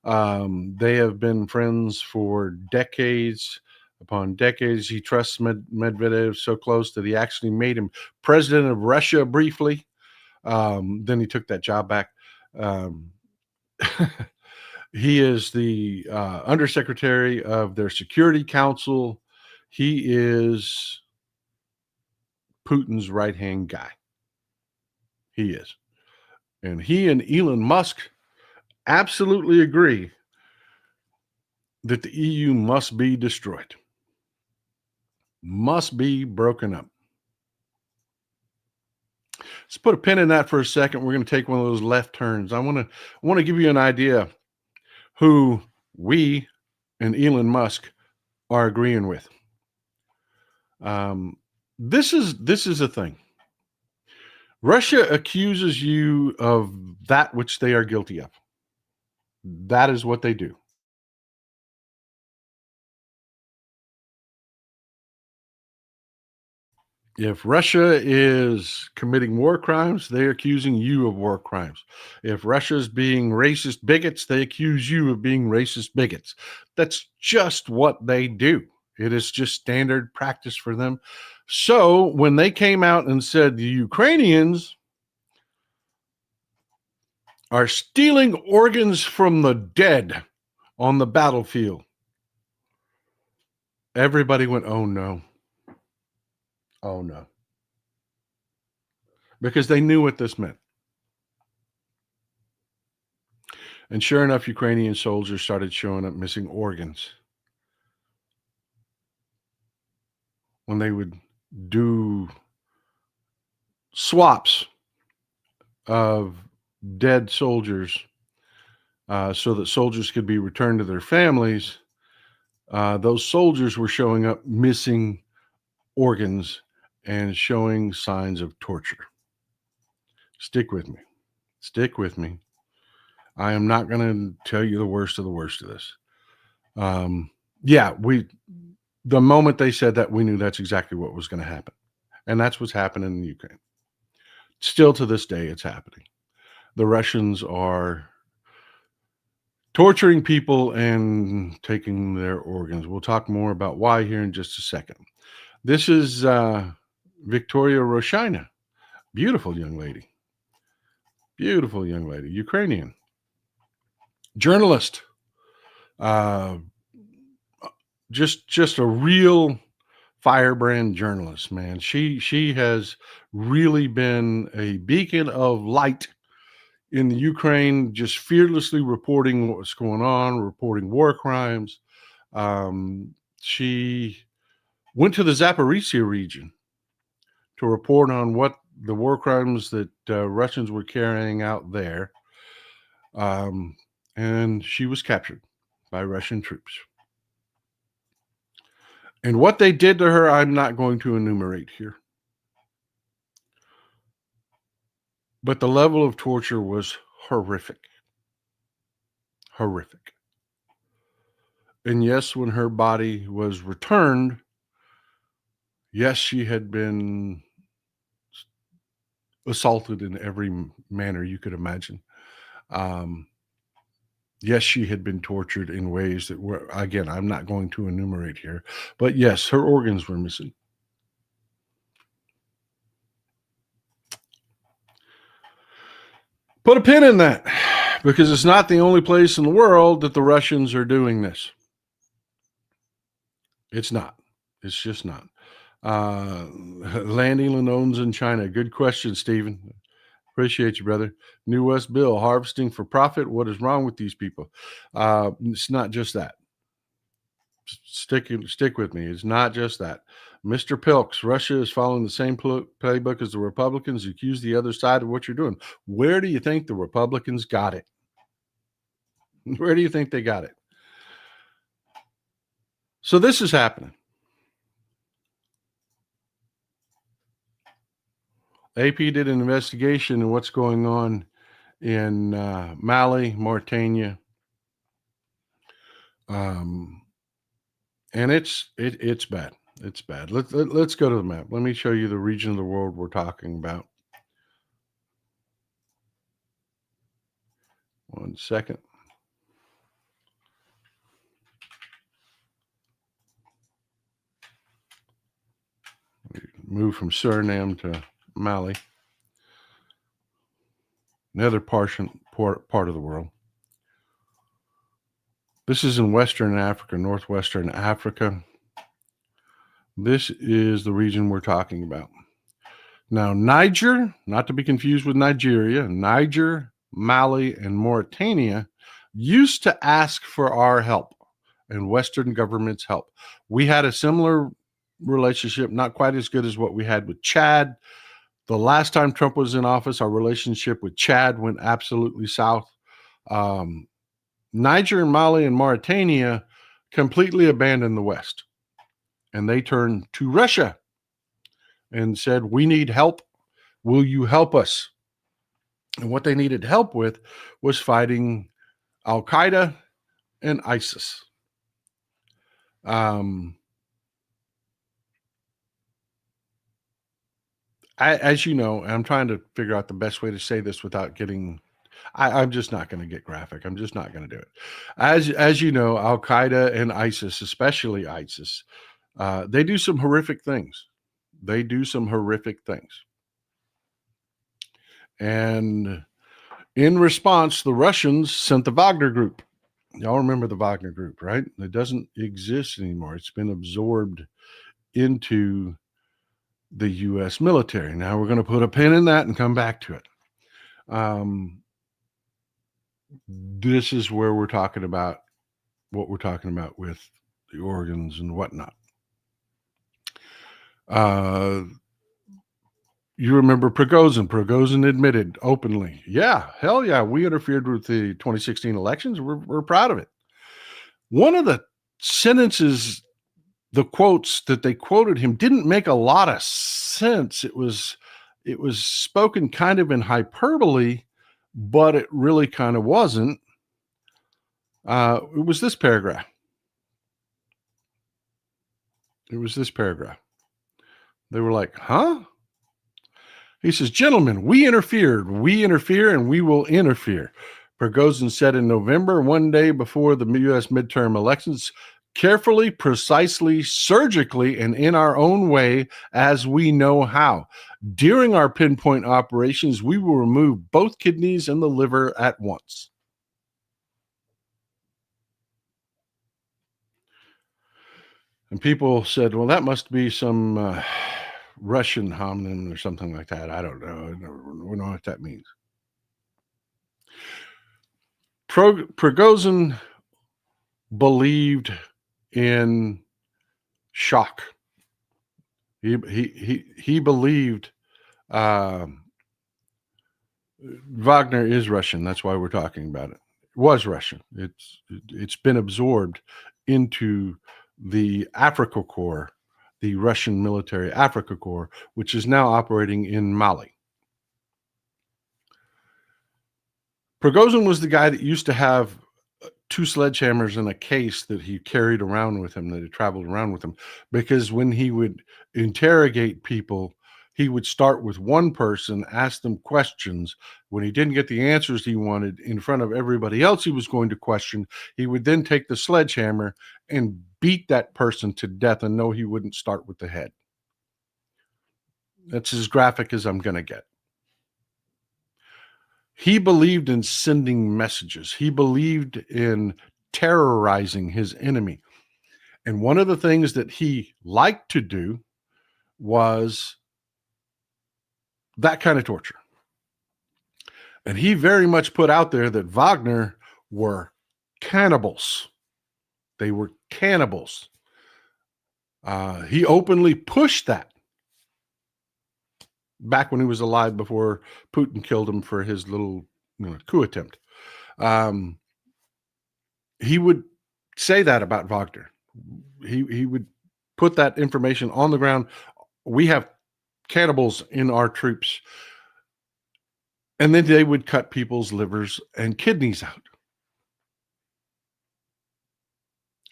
They have been friends for decades upon decades. He trusts Medvedev so close that he actually made him president of Russia briefly. Then he took that job back. Um, he is the undersecretary of their Security Council. He is Putin's right hand guy. He is. And he and Elon Musk absolutely agree that the EU must be destroyed, must be broken up. Let's put a pin in that for a second. We're going to take one of those left turns. I want to give you an idea who we and Elon Musk are agreeing with. This is a thing. Russia accuses you of that which they are guilty of. That is what they do. If Russia is committing war crimes, they're accusing you of war crimes. If Russia's being racist bigots, they accuse you of being racist bigots. That's just what they do. It is just standard practice for them. So when they came out and said the Ukrainians are stealing organs from the dead on the battlefield, everybody went, oh no. Oh no. Because they knew what this meant. And sure enough, Ukrainian soldiers started showing up missing organs. When they would do swaps of dead soldiers so that soldiers could be returned to their families, those soldiers were showing up missing organs and showing signs of torture. Stick with me. Stick with me. I am not going to tell you the worst of this. The moment they said that, we knew that's exactly what was going to happen. And that's what's happening in Ukraine. Still to this day, it's happening. The Russians are torturing people and taking their organs. We'll talk more about why here in just a second. This is Victoria Roshina. Beautiful young lady. Beautiful young lady. Ukrainian. Journalist. Just a real firebrand journalist, man. She has really been a beacon of light in the Ukraine, just fearlessly reporting what's going on, reporting war crimes. She went to the Zaporizhia region to report on what the war crimes that Russians were carrying out there. And she was captured by Russian troops. And what they did to her, I'm not going to enumerate here. But the level of torture was horrific. Horrific. And yes, when her body was returned, yes, she had been assaulted in every manner you could imagine. Yes, she had been tortured in ways that were, again, I'm not going to enumerate here. But yes, her organs were missing. Put a pin in that, because it's not the only place in the world that the Russians are doing this. It's not. It's just not. Land Elon owns in China. Good question, Stephen. Appreciate you, brother. New West Bill, harvesting for profit. What is wrong with these people? It's not just that. Stick with me. It's not just that. Mr. Pilks, Russia is following the same playbook as the Republicans. Accuse the other side of what you're doing. Where do you think the Republicans got it? Where do you think they got it? So this is happening. AP did an investigation in what's going on in Mali, Mauritania. And it's bad. It's bad. Let's go to the map. Let me show you the region of the world we're talking about. 1 second. Move from Suriname to Mali, another part of the world. This is in Western Africa, Northwestern Africa. This is the region we're talking about. Now, Niger, not to be confused with Nigeria, Niger, Mali, and Mauritania used to ask for our help and Western government's help. We had a similar relationship, not quite as good as what we had with Chad. The last time Trump was in office, our relationship with Chad went absolutely south. Niger and Mali and Mauritania completely abandoned the West, and they turned to Russia and said, "We need help. Will you help us?" And what they needed help with was fighting Al Qaeda and ISIS. As you know, I'm trying to figure out the best way to say this without getting. I'm just not going to get graphic. I'm just not going to do it. As you know, Al Qaeda and ISIS, especially ISIS, they do some horrific things. They do some horrific things. And in response, the Russians sent the Wagner Group. Y'all remember the Wagner Group, right? It doesn't exist anymore. It's been absorbed into the U.S. military. Now we're going to put a pin in that and come back to it. This is where we're talking about what we're talking about with the organs and whatnot. You remember Prigozhin. Prigozhin admitted openly, yeah, hell yeah, we interfered with the 2016 elections. We're proud of it. One of the sentences, the quotes that they quoted him didn't make a lot of sense. It was spoken kind of in hyperbole, but it really kind of wasn't. It was this paragraph. They were like, huh? He says, "Gentlemen, we interfere, and we will interfere." Prigozhin said in November, one day before the U.S. midterm elections, "Carefully, precisely, surgically, and in our own way as we know how. During our pinpoint operations, we will remove both kidneys and the liver at once." And people said, well, that must be some Russian homonym or something like that. I don't know. I don't know what that means. Prigozhin believed in shock. He believed Wagner is Russian. That's why we're talking about it. It was Russian. It's been absorbed into the Afrika Korps, the Russian military Afrika Korps, which is now operating in Mali. Prigozhin was the guy that used to have 2 sledgehammers in a case that he carried around with him, that he traveled around with him, because when he would interrogate people, he would start with one person, ask them questions. When he didn't get the answers he wanted in front of everybody else he was going to question, he would then take the sledgehammer and beat that person to death, and no, he wouldn't start with the head. That's as graphic as I'm going to get. He believed in sending messages. He believed in terrorizing his enemy. And one of the things that he liked to do was that kind of torture. And he very much put out there that Wagner were cannibals. They were cannibals. He openly pushed that back when he was alive, before Putin killed him for his little coup attempt. He would say that about Wagner. He would put that information on the ground. We have cannibals in our troops. And then they would cut people's livers and kidneys out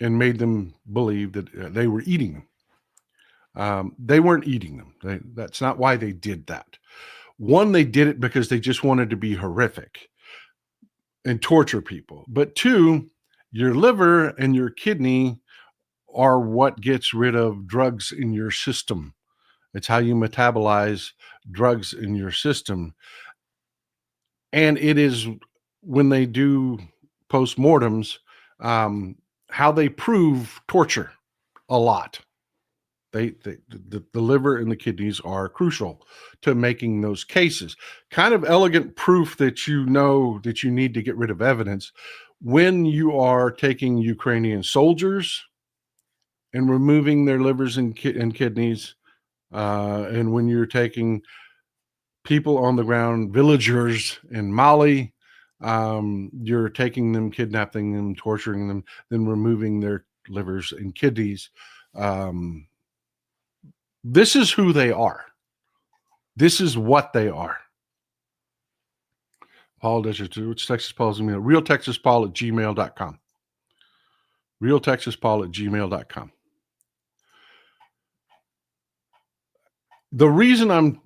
and made them believe that they were eating them. They weren't eating them. That's not why they did that. One, they did it because they just wanted to be horrific and torture people. But two, your liver and your kidney are what gets rid of drugs in your system. It's how you metabolize drugs in your system. And it is when they do postmortems, how they prove torture a lot. The liver and the kidneys are crucial to making those cases. Kind of elegant proof that you know that you need to get rid of evidence when you are taking Ukrainian soldiers and removing their livers and kidneys, and when you're taking people on the ground, villagers in Mali, you're taking them, kidnapping them, torturing them, then removing their livers and kidneys. This is who they are. This is what they are. Paul Desert, which Texas Paul's email? RealTexasPaul@gmail.com. RealTexasPaul@gmail.com. The reason I'm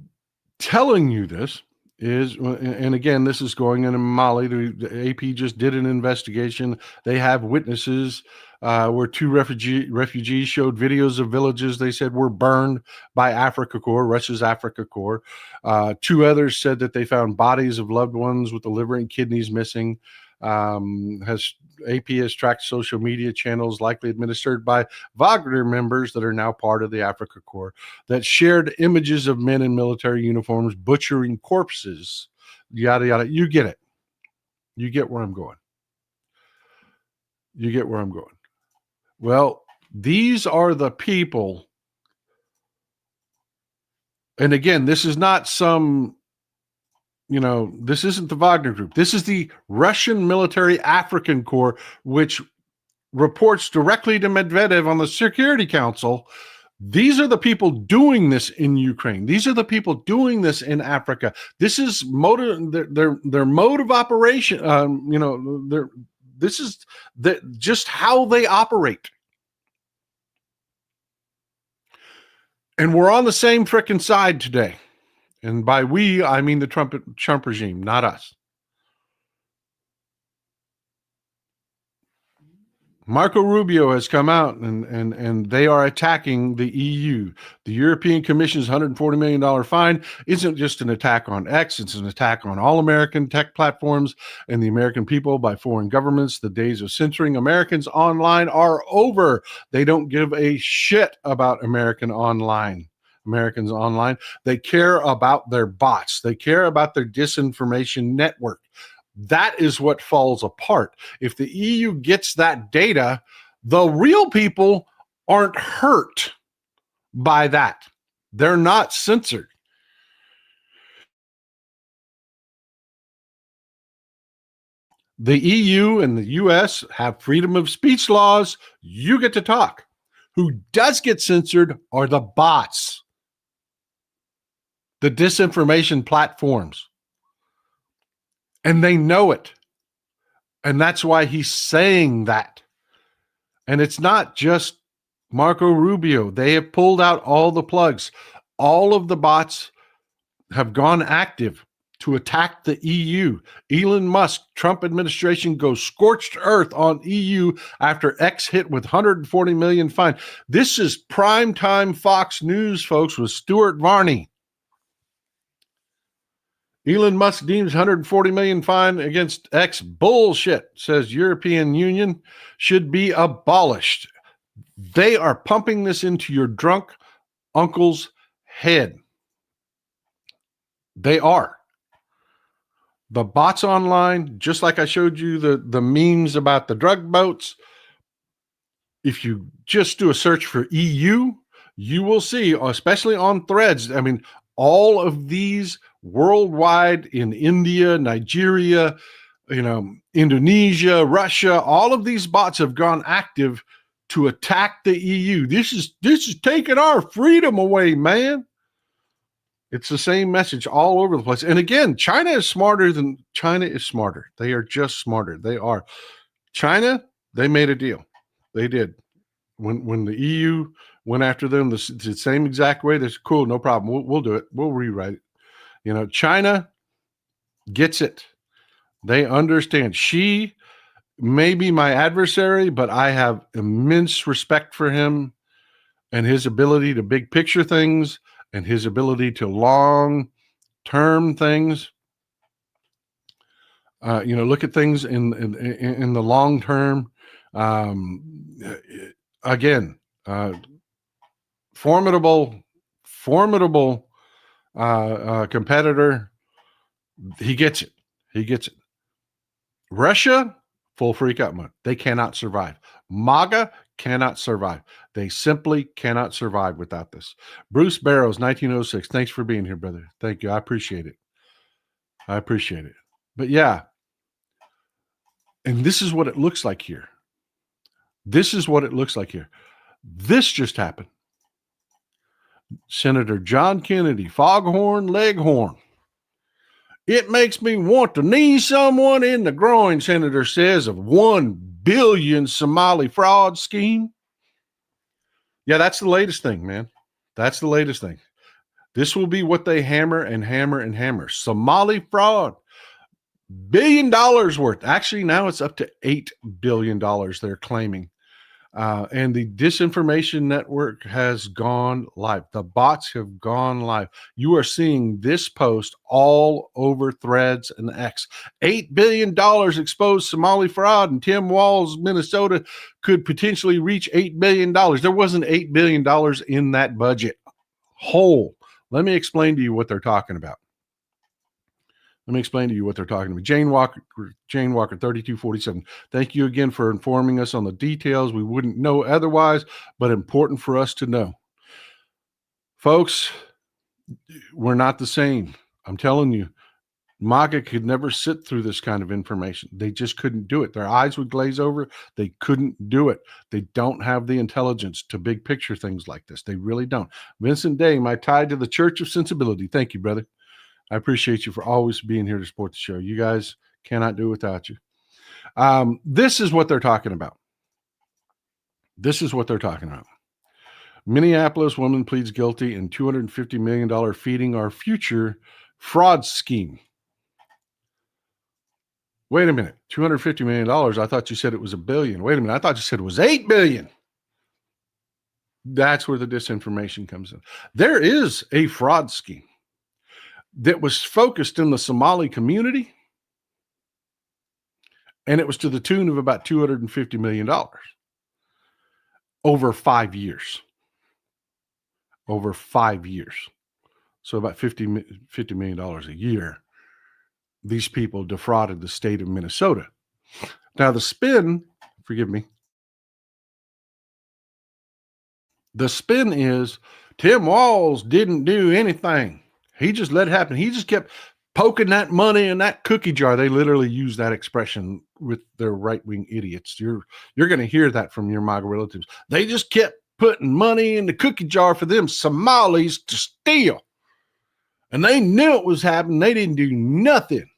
telling you this is, and again, this is going into Mali. The AP just did an investigation. They have witnesses where two refugees showed videos of villages they said were burned by Afrika Korps, Russia's Afrika Korps. Two others said that they found bodies of loved ones with the liver and kidneys missing. AP has tracked social media channels likely administered by Wagner members that are now part of the Afrika Korps that shared images of men in military uniforms butchering corpses, yada, yada. You get it. You get where I'm going. You get where I'm going. Well, these are the people. And again, this is not some, this isn't the Wagner Group. This is the Russian military African Corps, which reports directly to Medvedev on the Security Council. These are the people doing this in Ukraine. These are the people doing this in Africa. This is their mode of operation. This is just how they operate. And we're on the same frickin' side today. And by we, I mean the Trump regime, not us. Marco Rubio has come out and they are attacking the EU. The European Commission's $140 million fine isn't just an attack on X, it's an attack on all American tech platforms and the American people by foreign governments. The days of censoring Americans online are over. They don't give a shit about Americans online. They care about their bots. They care about their disinformation network. That is what falls apart. If the EU gets that data, the real people aren't hurt by that. They're not censored. The EU and the US have freedom of speech laws. You get to talk. Who does get censored are the bots, the disinformation platforms. And they know it. And that's why he's saying that. And it's not just Marco Rubio. They have pulled out all the plugs. All of the bots have gone active to attack the EU. Elon Musk, Trump administration goes scorched earth on EU after X hit with 140 million fine. This is primetime Fox News, folks, with Stuart Varney. Elon Musk deems 140 million fine against X bullshit, says European Union should be abolished. They are pumping this into your drunk uncle's head. They are. The bots online, just like I showed you the memes about the drug boats, if you just do a search for EU, you will see, especially on Threads, I mean, all of these worldwide in India, Nigeria, Indonesia, Russia, all of these bots have gone active to attack the EU. This is taking our freedom away, man. It's the same message all over the place. And again, China is smarter. They are just smarter. They are. China, they made a deal. They did. When the EU went after them the same exact way, they said, cool, no problem. We'll do it. We'll rewrite it. China gets it. They understand. She may be my adversary, but I have immense respect for him and his ability to big picture things and his ability to long term things. Look at things in the long term. Again, formidable competitor. He gets it. Russia, full freak out mode. They cannot survive. MAGA cannot survive. They simply cannot survive without this. Bruce Barrows, 1906. Thanks for being here, brother. Thank you. I appreciate it. But yeah, and this is what it looks like here. This just happened. Senator John Kennedy, foghorn leghorn. It makes me want to knee someone in the groin, Senator says, of 1 billion Somali fraud scheme. Yeah, that's the latest thing, man. That's the latest thing. This will be what they hammer and hammer and hammer. Somali fraud. $1 billion worth. Actually, now it's up to $8 billion they're claiming. And the disinformation network has gone live. The bots have gone live. You are seeing this post all over Threads and X. $8 billion exposed Somali fraud, and Tim Walz, Minnesota, could potentially reach $8 billion. There wasn't $8 billion in that budget whole. Let me explain to you what they're talking about. Jane Walker, 3247. Thank you again for informing us on the details. We wouldn't know otherwise, but important for us to know. Folks, we're not the same. I'm telling you, MAGA could never sit through this kind of information. They just couldn't do it. Their eyes would glaze over. They couldn't do it. They don't have the intelligence to big picture things like this. They really don't. Vincent Day, my tie to the Church of Sensibility. Thank you, brother. I appreciate you for always being here to support the show. You guys cannot do without you. This is what they're talking about. Minneapolis woman pleads guilty in $250 million feeding our future fraud scheme. Wait a minute. $250 million. I thought you said it was $1 billion. Wait a minute. I thought you said it was $8 billion. That's where the disinformation comes in. There is a fraud scheme that was focused in the Somali community, and it was to the tune of about $250 million over 5 years. So about $50 million a year. These people defrauded the state of Minnesota. Now the spin is Tim Walz didn't do anything. He just let it happen. He just kept poking that money in that cookie jar. They literally use that expression with their right-wing idiots. You're going to hear that from your MAGA relatives. They just kept putting money in the cookie jar for them Somalis to steal. And they knew it was happening. They didn't do nothing.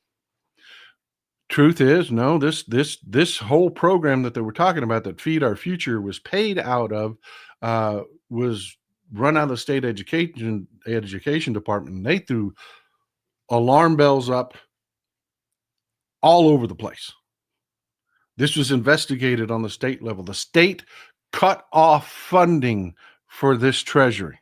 Truth is, no, this whole program that they were talking about that Feed Our Future was paid out of was run out of the state education department, and they threw alarm bells up all over the place. This was investigated on the state level. The state cut off funding for this treasury.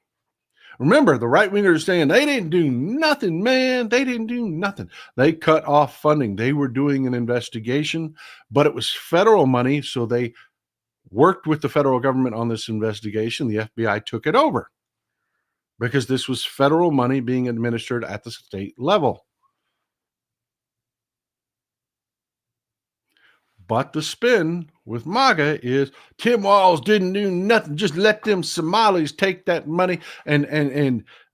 Remember, the right-wingers are saying they didn't do nothing, man. They didn't do nothing. They cut off funding. They were doing an investigation, but it was federal money, so they worked with the federal government on this investigation. The FBI took it over because this was federal money being administered at the state level. But the spin with MAGA is Tim Walz didn't do nothing. Just let them Somalis take that money and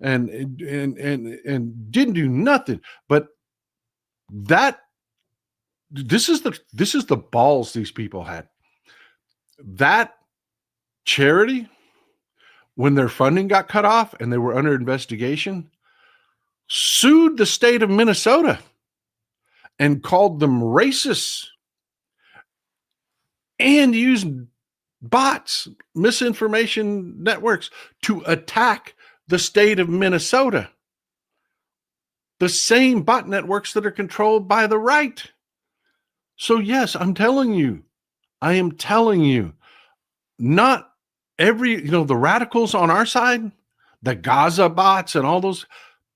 didn't do nothing. But this is the balls these people had. That charity, when their funding got cut off and they were under investigation, sued the state of Minnesota and called them racists and used bots, misinformation networks to attack the state of Minnesota. The same bot networks that are controlled by the right. So yes, I am telling you, not every, the radicals on our side, the Gaza bots and all those,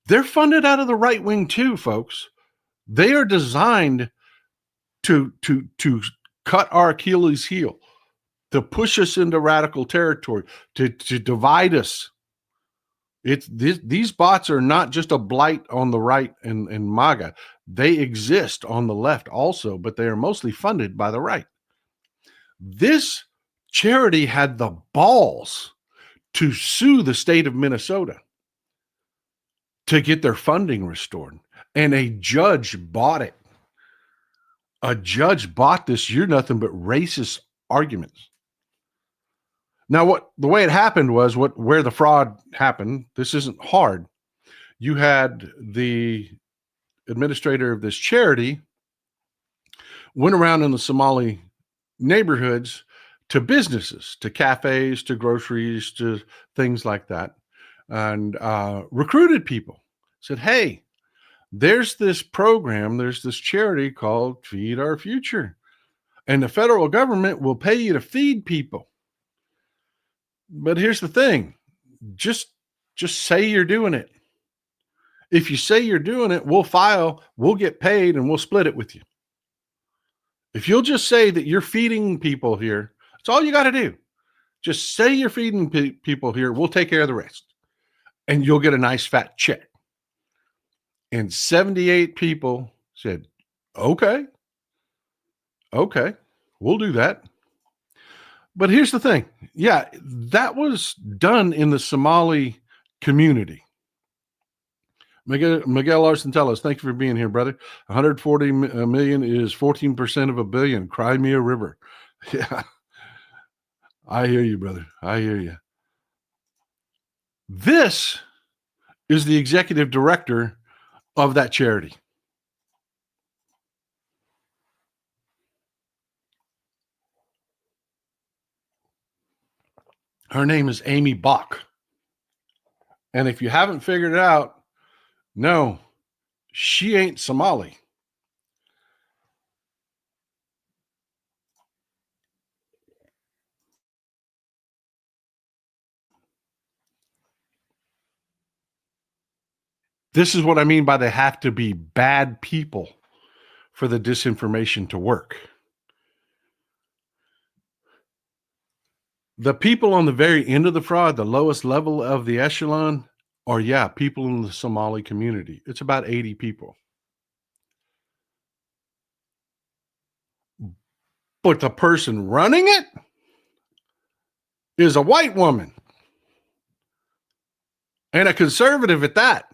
they're funded out of the right wing too, folks. They are designed to cut our Achilles heel, to push us into radical territory, to divide us. These bots are not just a blight on the right and MAGA. They exist on the left also, but they are mostly funded by the right. This charity had the balls to sue the state of Minnesota to get their funding restored, and a judge bought it. A judge bought this. You're nothing but racist arguments. Now, the way it happened was where the fraud happened. This isn't hard. You had the administrator of this charity went around in the Somali neighborhoods to businesses, to cafes, to groceries, to things like that, and recruited people. Said, hey, there's this program, there's this charity called Feed Our Future, and the federal government will pay you to feed people. But here's the thing, just say you're doing it. If you say you're doing it, we'll file, we'll get paid, and we'll split it with you. If you'll just say that you're feeding people here, that's all you got to do. Just say you're feeding people here, we'll take care of the rest. And you'll get a nice fat check. And 78 people said, okay, we'll do that. But here's the thing. Yeah, that was done in the Somali community. Miguel Larson, tell us, thank you for being here, brother. 140 million is 14% of $1 billion. Cry me a river. Yeah, I hear you, brother. I hear you. This is the executive director of that charity. Her name is Amy Bach. And if you haven't figured it out, no, she ain't Somali. This is what I mean by they have to be bad people for the disinformation to work. The people on the very end of the fraud, the lowest level of the echelon, are, people in the Somali community. It's about 80 people. But the person running it is a white woman. And a conservative at that.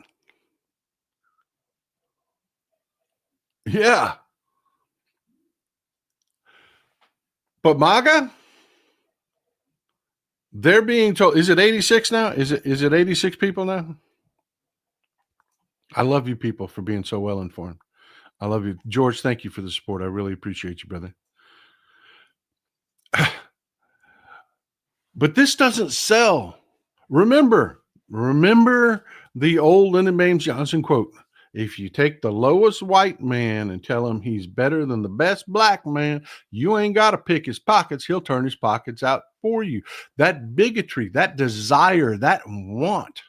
Yeah. But MAGA, they're being told, is it 86 now? Is it 86 people now? I love you people for being so well informed. I love you. George, thank you for the support. I really appreciate you, brother. But this doesn't sell. Remember the old Lyndon Baines Johnson quote. If you take the lowest white man and tell him he's better than the best black man, you ain't got to pick his pockets. He'll turn his pockets out for you. That bigotry, that desire, that want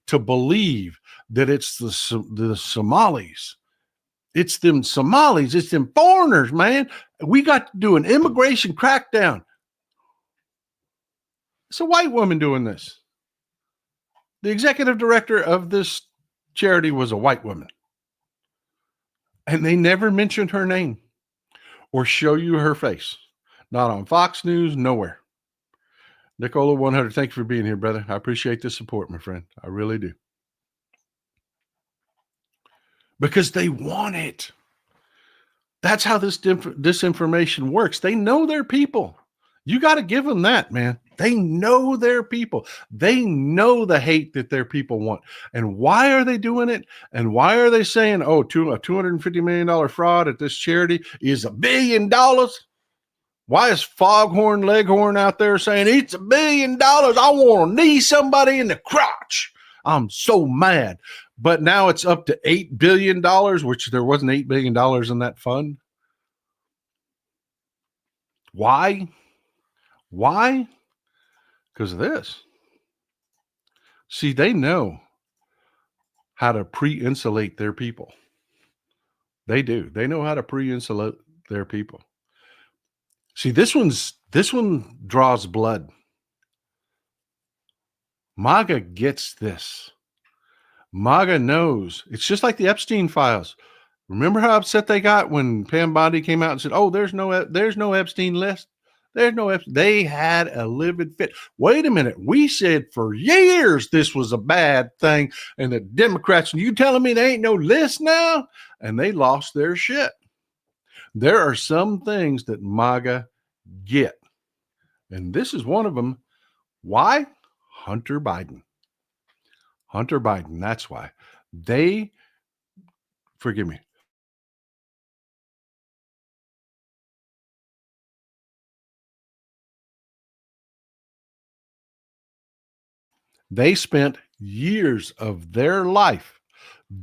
to believe that it's the Somalis. It's them Somalis. It's them foreigners, man. We got to do an immigration crackdown. It's a white woman doing this. The executive director of this charity was a white woman. And they never mentioned her name or show you her face. Not on Fox News, nowhere. Nicola 100, thank you for being here, brother. I appreciate the support, my friend. I really do. Because they want it. That's how this information works. They know their people. You got to give them that, man. They know their people. They know the hate that their people want. And why are they doing it? And why are they saying, oh, a $250 million fraud at this charity is $1 billion? Why is Foghorn Leghorn out there saying it's $1 billion? I want to knee somebody in the crotch. I'm so mad. But now it's up to $8 billion, which there wasn't $8 billion in that fund. Why? Why? Because of this. See, they know how to pre-insulate their people. They do. They know how to pre-insulate their people. See, this one draws blood. MAGA gets this. MAGA knows. It's just like the Epstein files. Remember how upset they got when Pam Bondi came out and said, "Oh, there's no Epstein list. There's no Epstein." They had a livid fit. Wait a minute. We said for years this was a bad thing, and the Democrats, you telling me there ain't no list now? And they lost their shit. There are some things that MAGA get, and this is one of them. Why? Hunter Biden. Hunter Biden. That's why. Forgive me. They spent years of their life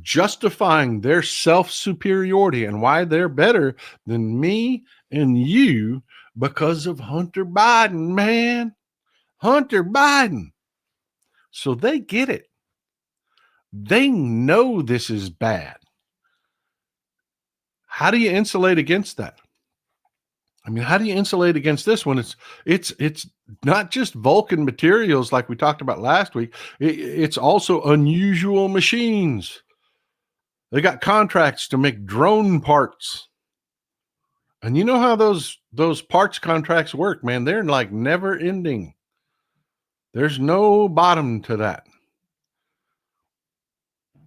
justifying their self-superiority and why they're better than me and you because of Hunter Biden, man. Hunter Biden. So they get it. They know this is bad. How do you insulate against that? I mean, how do you insulate against this when it's not just Vulcan materials like we talked about last week? It's also unusual machines. They got contracts to make drone parts. And you know how those parts contracts work, man. They're like never ending. There's no bottom to that.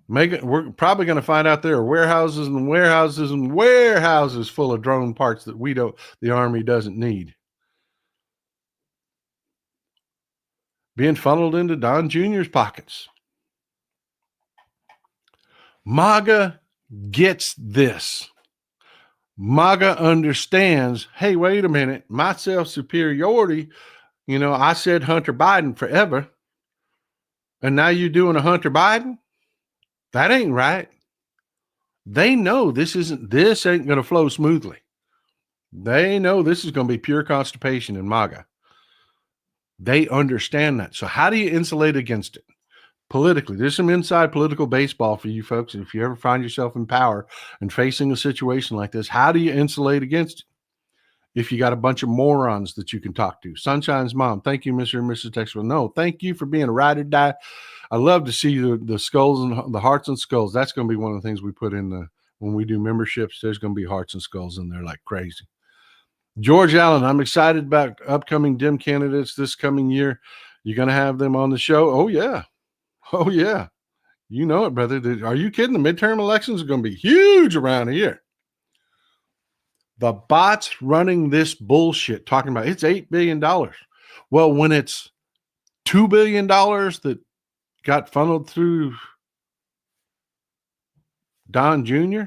We're probably going to find out there are warehouses and warehouses and warehouses full of drone parts that the Army doesn't need. Being funneled into Don Jr.'s pockets. MAGA gets this. MAGA understands, hey, wait a minute, my self-superiority, I said Hunter Biden forever, and now you're doing a Hunter Biden? That ain't right. They know this ain't going to flow smoothly. They know this is going to be pure constipation in MAGA. They understand that. So how do you insulate against it? Politically, there's some inside political baseball for you folks. If you ever find yourself in power and facing a situation like this, how do you insulate against it? If you got a bunch of morons that you can talk to. Sunshine's mom, thank you, Mr. and Mrs. Texas. No, thank you for being a ride or die. I love to see the skulls and the hearts and skulls. That's going to be one of the things we put in when we do memberships. There's going to be hearts and skulls in there like crazy. George Allen, I'm excited about upcoming Dem candidates this coming year. You're going to have them on the show? Oh, yeah. Oh, yeah. You know it, brother. Are you kidding? The midterm elections are going to be huge around here. The bots running this bullshit, talking about it's $8 billion. Well, when it's $2 billion that got funneled through Don Jr.,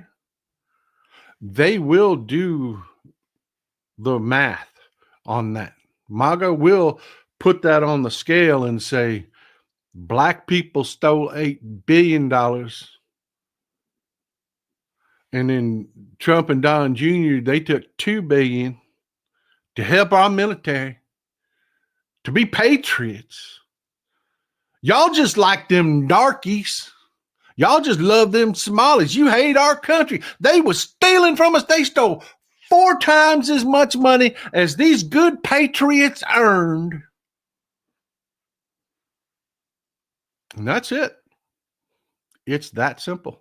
they will do the math on that. MAGA will put that on the scale and say, black people stole $8 billion. And then Trump and Don Jr., they took $2 billion to help our military, to be patriots. Y'all just like them darkies. Y'all just love them Somalis. You hate our country. They was stealing from us. They stole 4 times as much money as these good patriots earned. And that's it. It's that simple.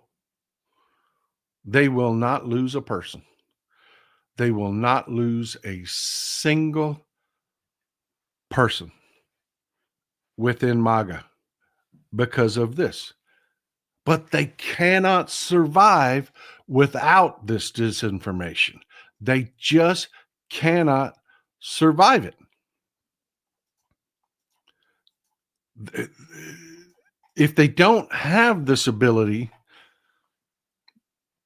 They will not lose a person. They will not lose a single person within MAGA because of this. But they cannot survive without this disinformation. They just cannot survive it. If they don't have this ability,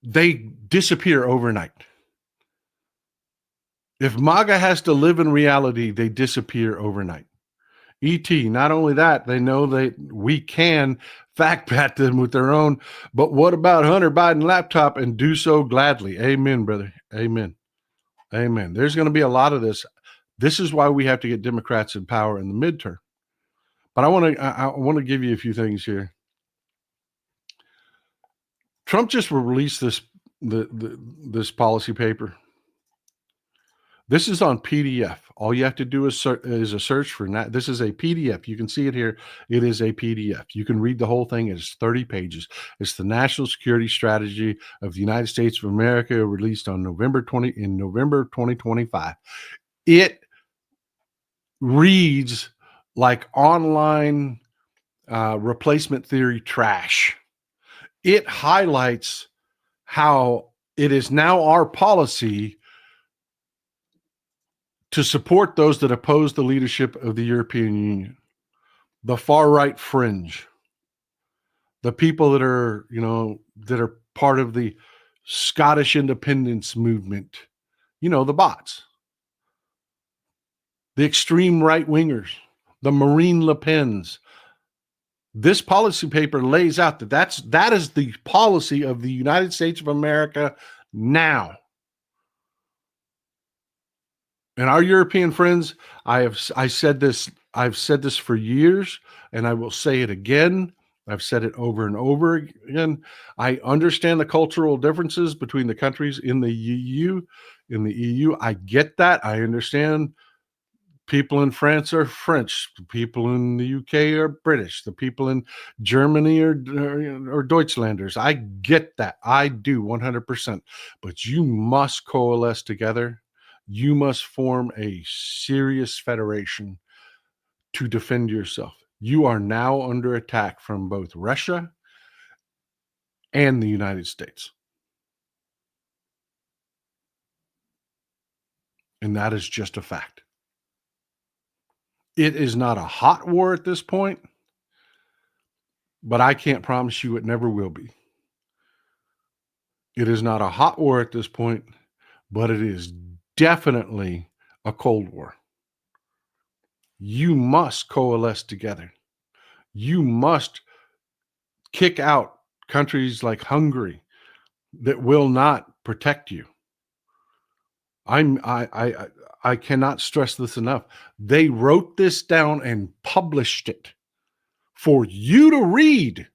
they disappear overnight. If MAGA has to live in reality, they disappear overnight. ET, not only that, they know that we can fact bat them with their own, but what about Hunter Biden laptop, and do so gladly? Amen, brother. Amen. Amen. There's going to be a lot of this. This is why we have to get Democrats in power in the midterm. But I want to give you a few things here. Trump just released this policy paper. This is on PDF. All you have to do is a search for that. This is a PDF. You can see it here. It is a PDF. You can read the whole thing. It's 30 pages. It's the National Security Strategy of the United States of America, released on November 2025. It reads like online replacement theory trash. It highlights how it is now our policy to support those that oppose the leadership of the European Union, the far right fringe, the people that are, that are part of the Scottish independence movement, the bots, the extreme right wingers, the Marine Le Pens. This policy paper lays out that is the policy of the United States of America now. And our European friends, I've said this for years, and I will say it again. I've said it over and over again. I understand the cultural differences between the countries in the EU. I get that. I understand people in France are French. The people in the UK are British. The people in Germany are Deutschlanders. I get that. I do 100%. But you must coalesce together. You must form a serious federation to defend yourself. You are now under attack from both Russia and the United States. And that is just a fact. It is not a hot war at this point, but I can't promise you it never will be. It is not a hot war at this point, but it is definitely a Cold War. You must coalesce together. You must kick out countries like Hungary that will not protect you. I cannot stress this enough. They wrote this down and published it for you to read.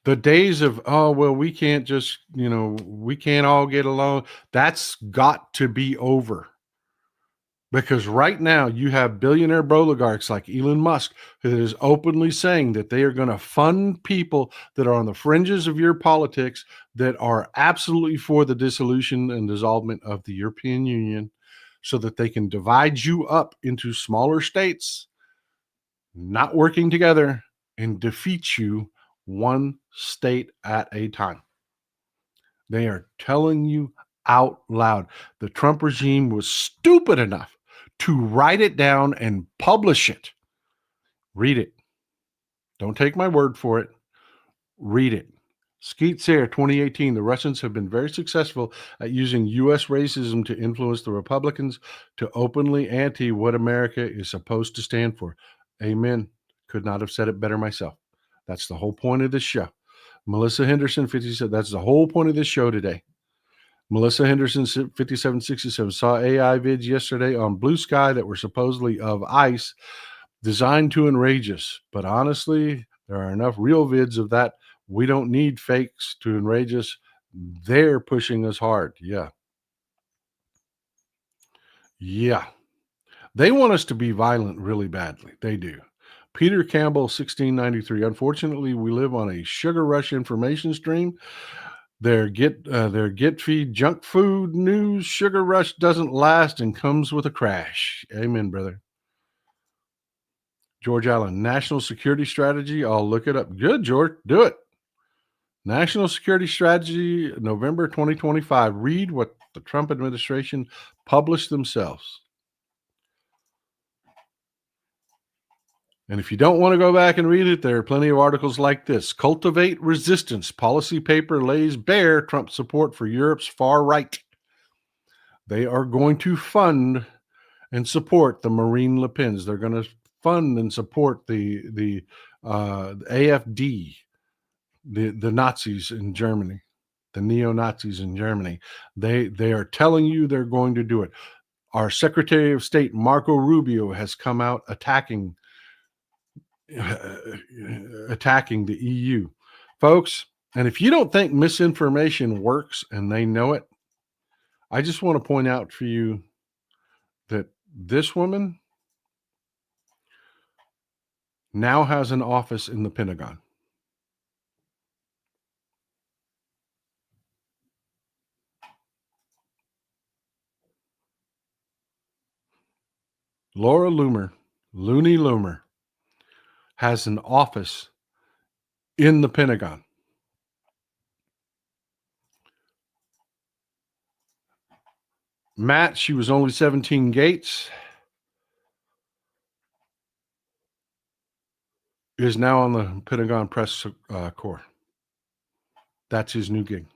The days of, we can't just, we can't all get along. That's got to be over. Because right now you have billionaire oligarchs like Elon Musk that is openly saying that they are going to fund people that are on the fringes of your politics, that are absolutely for the dissolution and dissolvement of the European Union, so that they can divide you up into smaller states, not working together, and defeat you one state at a time. They are telling you out loud. The Trump regime was stupid enough to write it down and publish it. Read it. Don't take my word for it. Read it. Skeet Sayer, 2018, the Russians have been very successful at using U.S. racism to influence the Republicans to openly anti what America is supposed to stand for. Amen. Could not have said it better myself. That's the whole point of this show. Melissa Henderson, 57, that's the whole point of this show today. Melissa Henderson, 5767, saw AI vids yesterday on Blue Sky that were supposedly of ICE, designed to enrage us. But honestly, there are enough real vids of that. We don't need fakes to enrage us. They're pushing us hard. Yeah. They want us to be violent really badly. They do. Peter Campbell, 1693. Unfortunately, we live on a sugar rush information stream. Their get feed junk food news sugar rush doesn't last and comes with a crash. Amen, brother. George Allen, National Security Strategy. I'll look it up. Good, George. Do it. National Security Strategy, November 2025. Read what the Trump administration published themselves. And if you don't want to go back and read it, there are plenty of articles like this. Cultivate Resistance. Policy paper lays bare Trump's support for Europe's far right. They are going to fund and support the Marine Le Pens. They're going to fund and support the AFD, the Nazis in Germany, the neo-Nazis in Germany. They are telling you they're going to do it. Our Secretary of State, Marco Rubio, has come out attacking the EU. Folks, and if you don't think misinformation works and they know it, I just want to point out for you that this woman now has an office in the Pentagon. Laura Loomer, Looney Loomer, has an office in the Pentagon. Matt, she was only 17 Gates, is now on the Pentagon Press Corps. That's his new gig.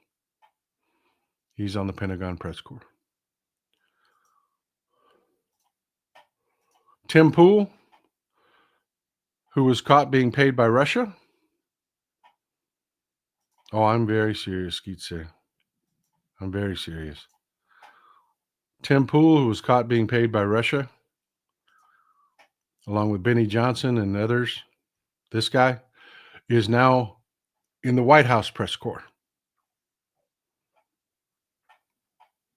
He's on the Pentagon Press Corps. Tim Pool, who was caught being paid by Russia. Oh, I'm very serious, Geetse. I'm very serious. Tim Pool, who was caught being paid by Russia, along with Benny Johnson and others, this guy is now in the White House press corps.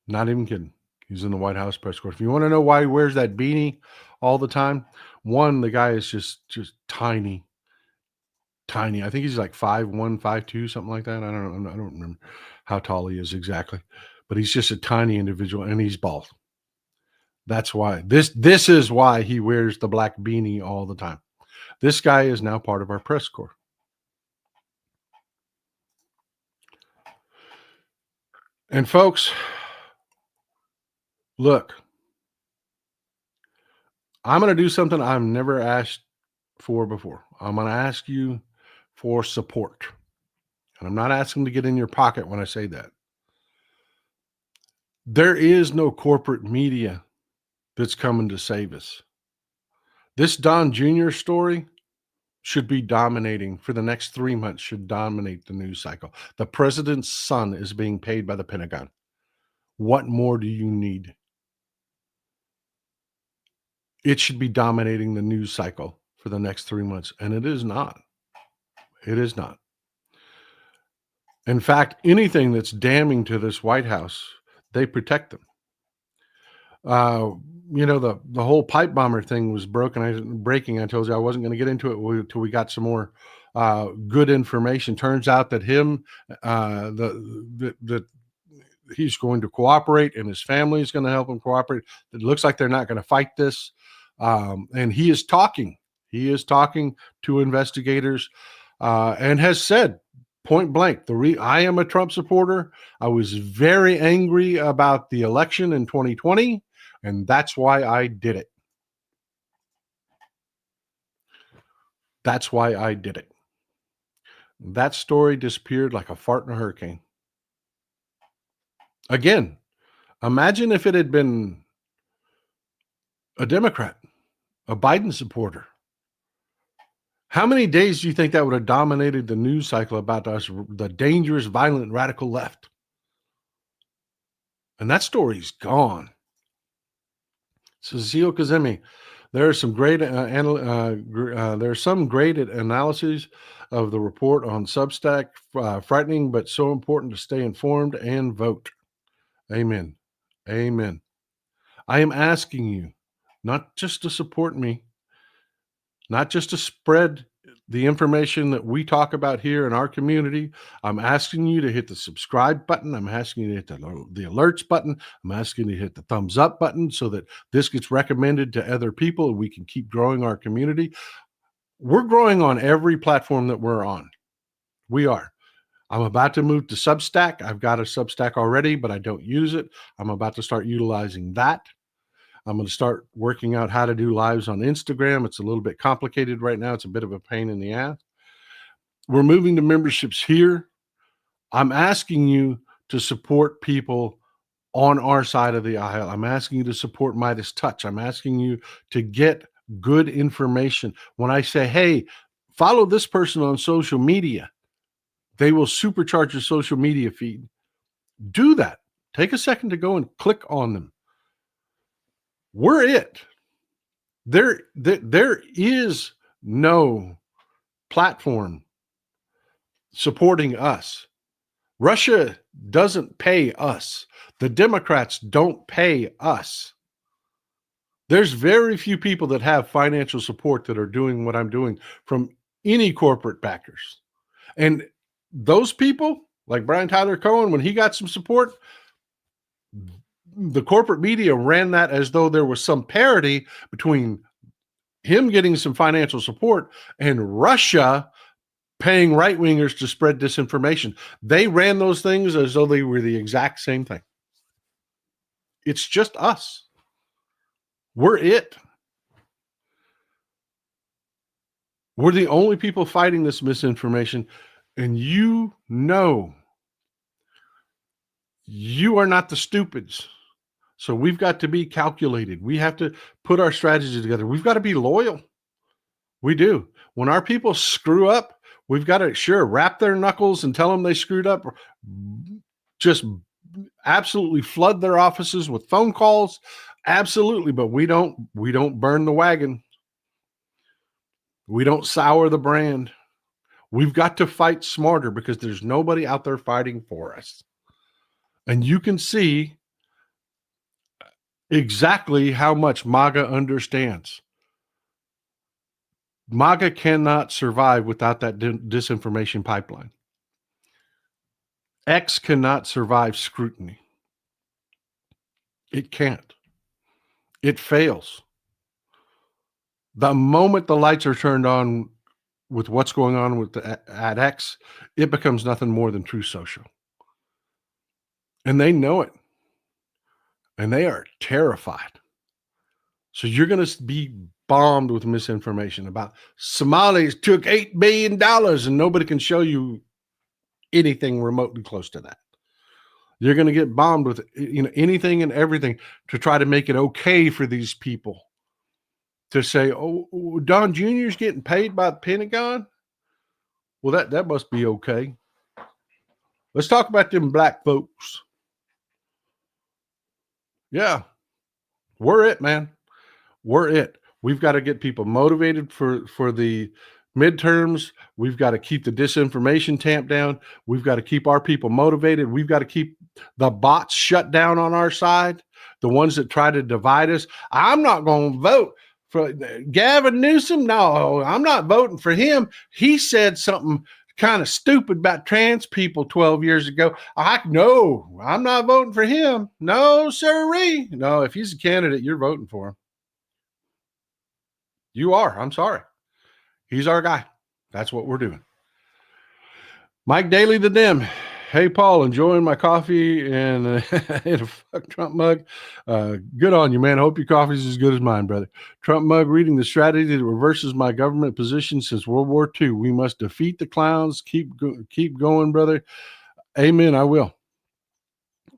Not even kidding. He's in the White House press corps. If you want to know why he wears that beanie all the time, one, the guy is just tiny. I think he's like 5'1", 5'2", something like that. I don't remember how tall he is exactly, but he's just a tiny individual, and he's bald. That's why this is why he wears the black beanie all the time. This guy is now part of our press corps. And folks, look, I'm going to do something I've never asked for before. I'm going to ask you for support. And I'm not asking to get in your pocket when I say that. There is no corporate media that's coming to save us. This Don Jr. story should be dominating for the next 3 months, should dominate the news cycle. The president's son is being paid by the Pentagon. What more do you need? It should be dominating the news cycle for the next 3 months, and it is not. It is not. In fact, anything that's damning to this White House, they protect them. The whole pipe bomber thing was breaking. I told you I wasn't going to get into it until we got some more good information. Turns out that he's going to cooperate, and his family is going to help him cooperate. It looks like they're not going to fight this. And he is talking. He is talking to investigators and has said point blank, I am a Trump supporter. I was very angry about the election in 2020, and that's why I did it. That's why I did it. That story disappeared like a fart in a hurricane. Again, imagine if it had been a Democrat, a Biden supporter. How many days do you think that would have dominated the news cycle about us, the dangerous, violent, radical left? And that story's gone. So Zio Kazemi, there are some great analyses of the report on Substack. Frightening, but so important to stay informed and vote. Amen. Amen. I am asking you not just to support me, not just to spread the information that we talk about here in our community. I'm asking you to hit the subscribe button. I'm asking you to hit the alerts button. I'm asking you to hit the thumbs up button so that this gets recommended to other people and we can keep growing our community. We're growing on every platform that we're on. We are. I'm about to move to Substack. I've got a Substack already, but I don't use it. I'm about to start utilizing that. I'm going to start working out how to do lives on Instagram. It's a little bit complicated right now. It's a bit of a pain in the ass. We're moving to memberships here. I'm asking you to support people on our side of the aisle. I'm asking you to support Midas Touch. I'm asking you to get good information. When I say, hey, follow this person on social media, they will supercharge your social media feed. Do that. Take a second to go and click on them. We're it. There is no platform supporting us. Russia doesn't pay us. The Democrats don't pay us. There's very few people that have financial support that are doing what I'm doing from any corporate backers. And those people, like Brian Tyler Cohen, when he got some support, the corporate media ran that as though there was some parity between him getting some financial support and Russia paying right-wingers to spread disinformation. They ran those things as though they were the exact same thing. It's just us. We're it. We're the only people fighting this misinformation, and you know you are not the stupids. So we've got to be calculated. We have to put our strategy together. We've got to be loyal. We do. When our people screw up, we've got to wrap their knuckles and tell them they screwed up. Just absolutely flood their offices with phone calls. Absolutely. But we don't burn the wagon. We don't sour the brand. We've got to fight smarter because there's nobody out there fighting for us. And you can see exactly how much MAGA understands. MAGA cannot survive without that disinformation pipeline. X cannot survive scrutiny. It can't. It fails. The moment the lights are turned on with what's going on with at X, it becomes nothing more than True Social. And they know it. And they are terrified. So you're going to be bombed with misinformation about Somalis took $8 billion and nobody can show you anything remotely close to that. You're going to get bombed with anything and everything to try to make it okay for these people to say, oh, Don Jr.'s getting paid by the Pentagon. Well, that must be okay. Let's talk about them black folks. Yeah, we're it, man. We're it. We've got to get people motivated for the midterms. We've got to keep the disinformation tamped down. We've got to keep our people motivated. We've got to keep the bots shut down on our side, the ones that try to divide us. I'm not going to vote for Gavin Newsom. No, I'm not voting for him. He said something kind of stupid about trans people 12 years ago. No, I'm not voting for him. No, sirree. No, if he's a candidate, you're voting for him. You are. I'm sorry. He's our guy. That's what we're doing. Mike Daly, the Dem. Hey, Paul, enjoying my coffee and in a fuck Trump mug. Good on you, man. Hope your coffee's as good as mine, brother. Trump mug reading the strategy that reverses my government position since World War II. We must defeat the clowns. Keep going, brother. Amen. I will.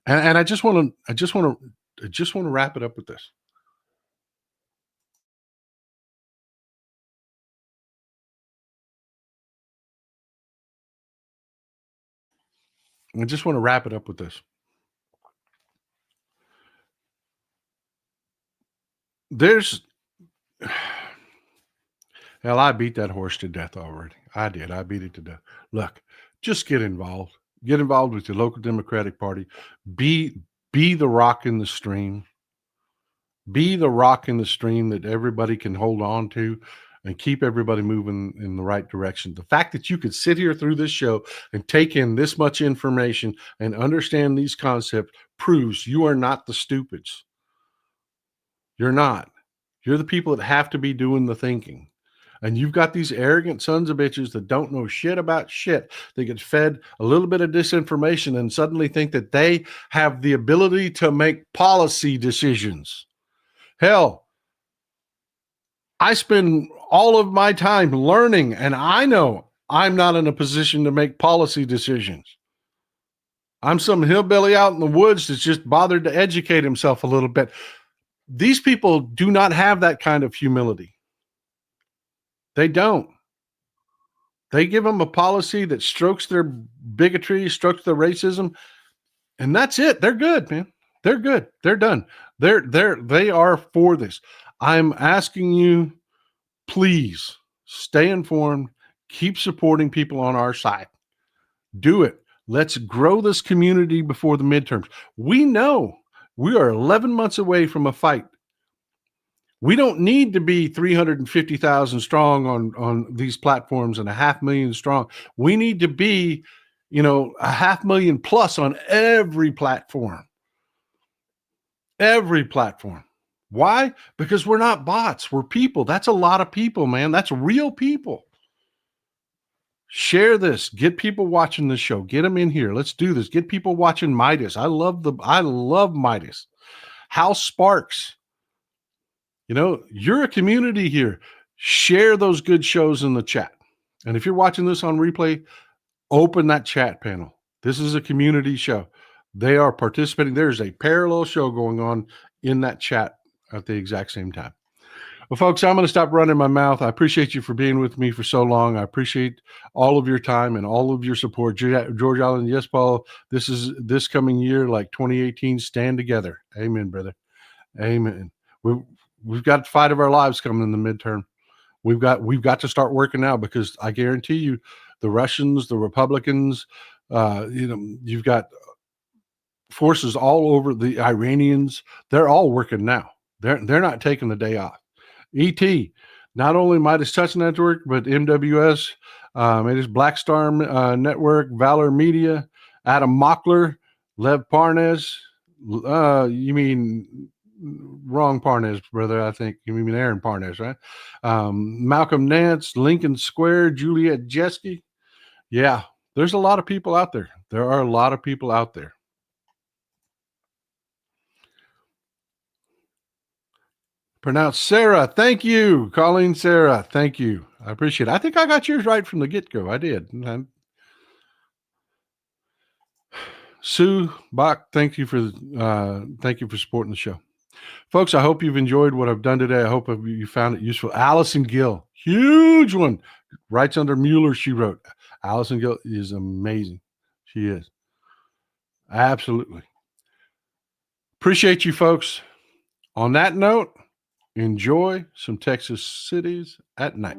And I just want to wrap it up with this. I just want to wrap it up with this. Hell, I beat that horse to death already. I did. I beat it to death. Look, just get involved. Get involved with your local Democratic Party. Be the rock in the stream. Be the rock in the stream that everybody can hold on to and keep everybody moving in the right direction. The fact that you could sit here through this show and take in this much information and understand these concepts proves you are not the stupids. You're not. You're the people that have to be doing the thinking. And you've got these arrogant sons of bitches that don't know shit about shit. They get fed a little bit of disinformation and suddenly think that they have the ability to make policy decisions. Hell, I spend all of my time learning, and I know I'm not in a position to make policy decisions. I'm some hillbilly out in the woods that's just bothered to educate himself a little bit. These people do not have that kind of humility. They don't. They give them a policy that strokes their bigotry, strokes their racism, and that's it. They're good, man. They're good. They're done. They are for this. I'm asking you, please stay informed, keep supporting people on our side. Do it. Let's grow this community before the midterms. We know we are 11 months away from a fight. We don't need to be 350,000 strong on these platforms and 500,000 strong. We need to be, 500,000 plus on every platform. Every platform. Why? Because we're not bots. We're people. That's a lot of people, man. That's real people. Share this. Get people watching this show. Get them in here. Let's do this. Get people watching Midas. I love Midas. Hal Sparks. You're a community here. Share those good shows in the chat. And if you're watching this on replay, open that chat panel. This is a community show. They are participating. There's a parallel show going on in that chat at the exact same time. Well, folks, I'm going to stop running my mouth. I appreciate you for being with me for so long. I appreciate all of your time and all of your support. George Allen, yes, Paul, this coming year, like 2018, stand together. Amen, brother. Amen. We've got the fight of our lives coming in the midterm. We've got to start working now, because I guarantee you, the Russians, the Republicans, you've got forces all over, the Iranians. They're all working now. They're not taking the day off. ET, not only Midas Touch Network, but MWS, it is Black Star Network, Valor Media, Adam Mockler, Lev Parnes. You mean wrong Parnes, brother. I think you mean Aaron Parnes, right? Malcolm Nance, Lincoln Square, Juliet Jeske. Yeah, there's a lot of people out there. There are a lot of people out there. Pronounced Sarah. Thank you. Colleen Sarah. Thank you. I appreciate it. I think I got yours right from the get-go. I did. Sue Bach, thank you for supporting the show. Folks, I hope you've enjoyed what I've done today. I hope you found it useful. Allison Gill, huge one. Writes under Mueller, she wrote. Allison Gill is amazing. She is. Absolutely. Appreciate you, folks. On that note, enjoy some Texas cities at night.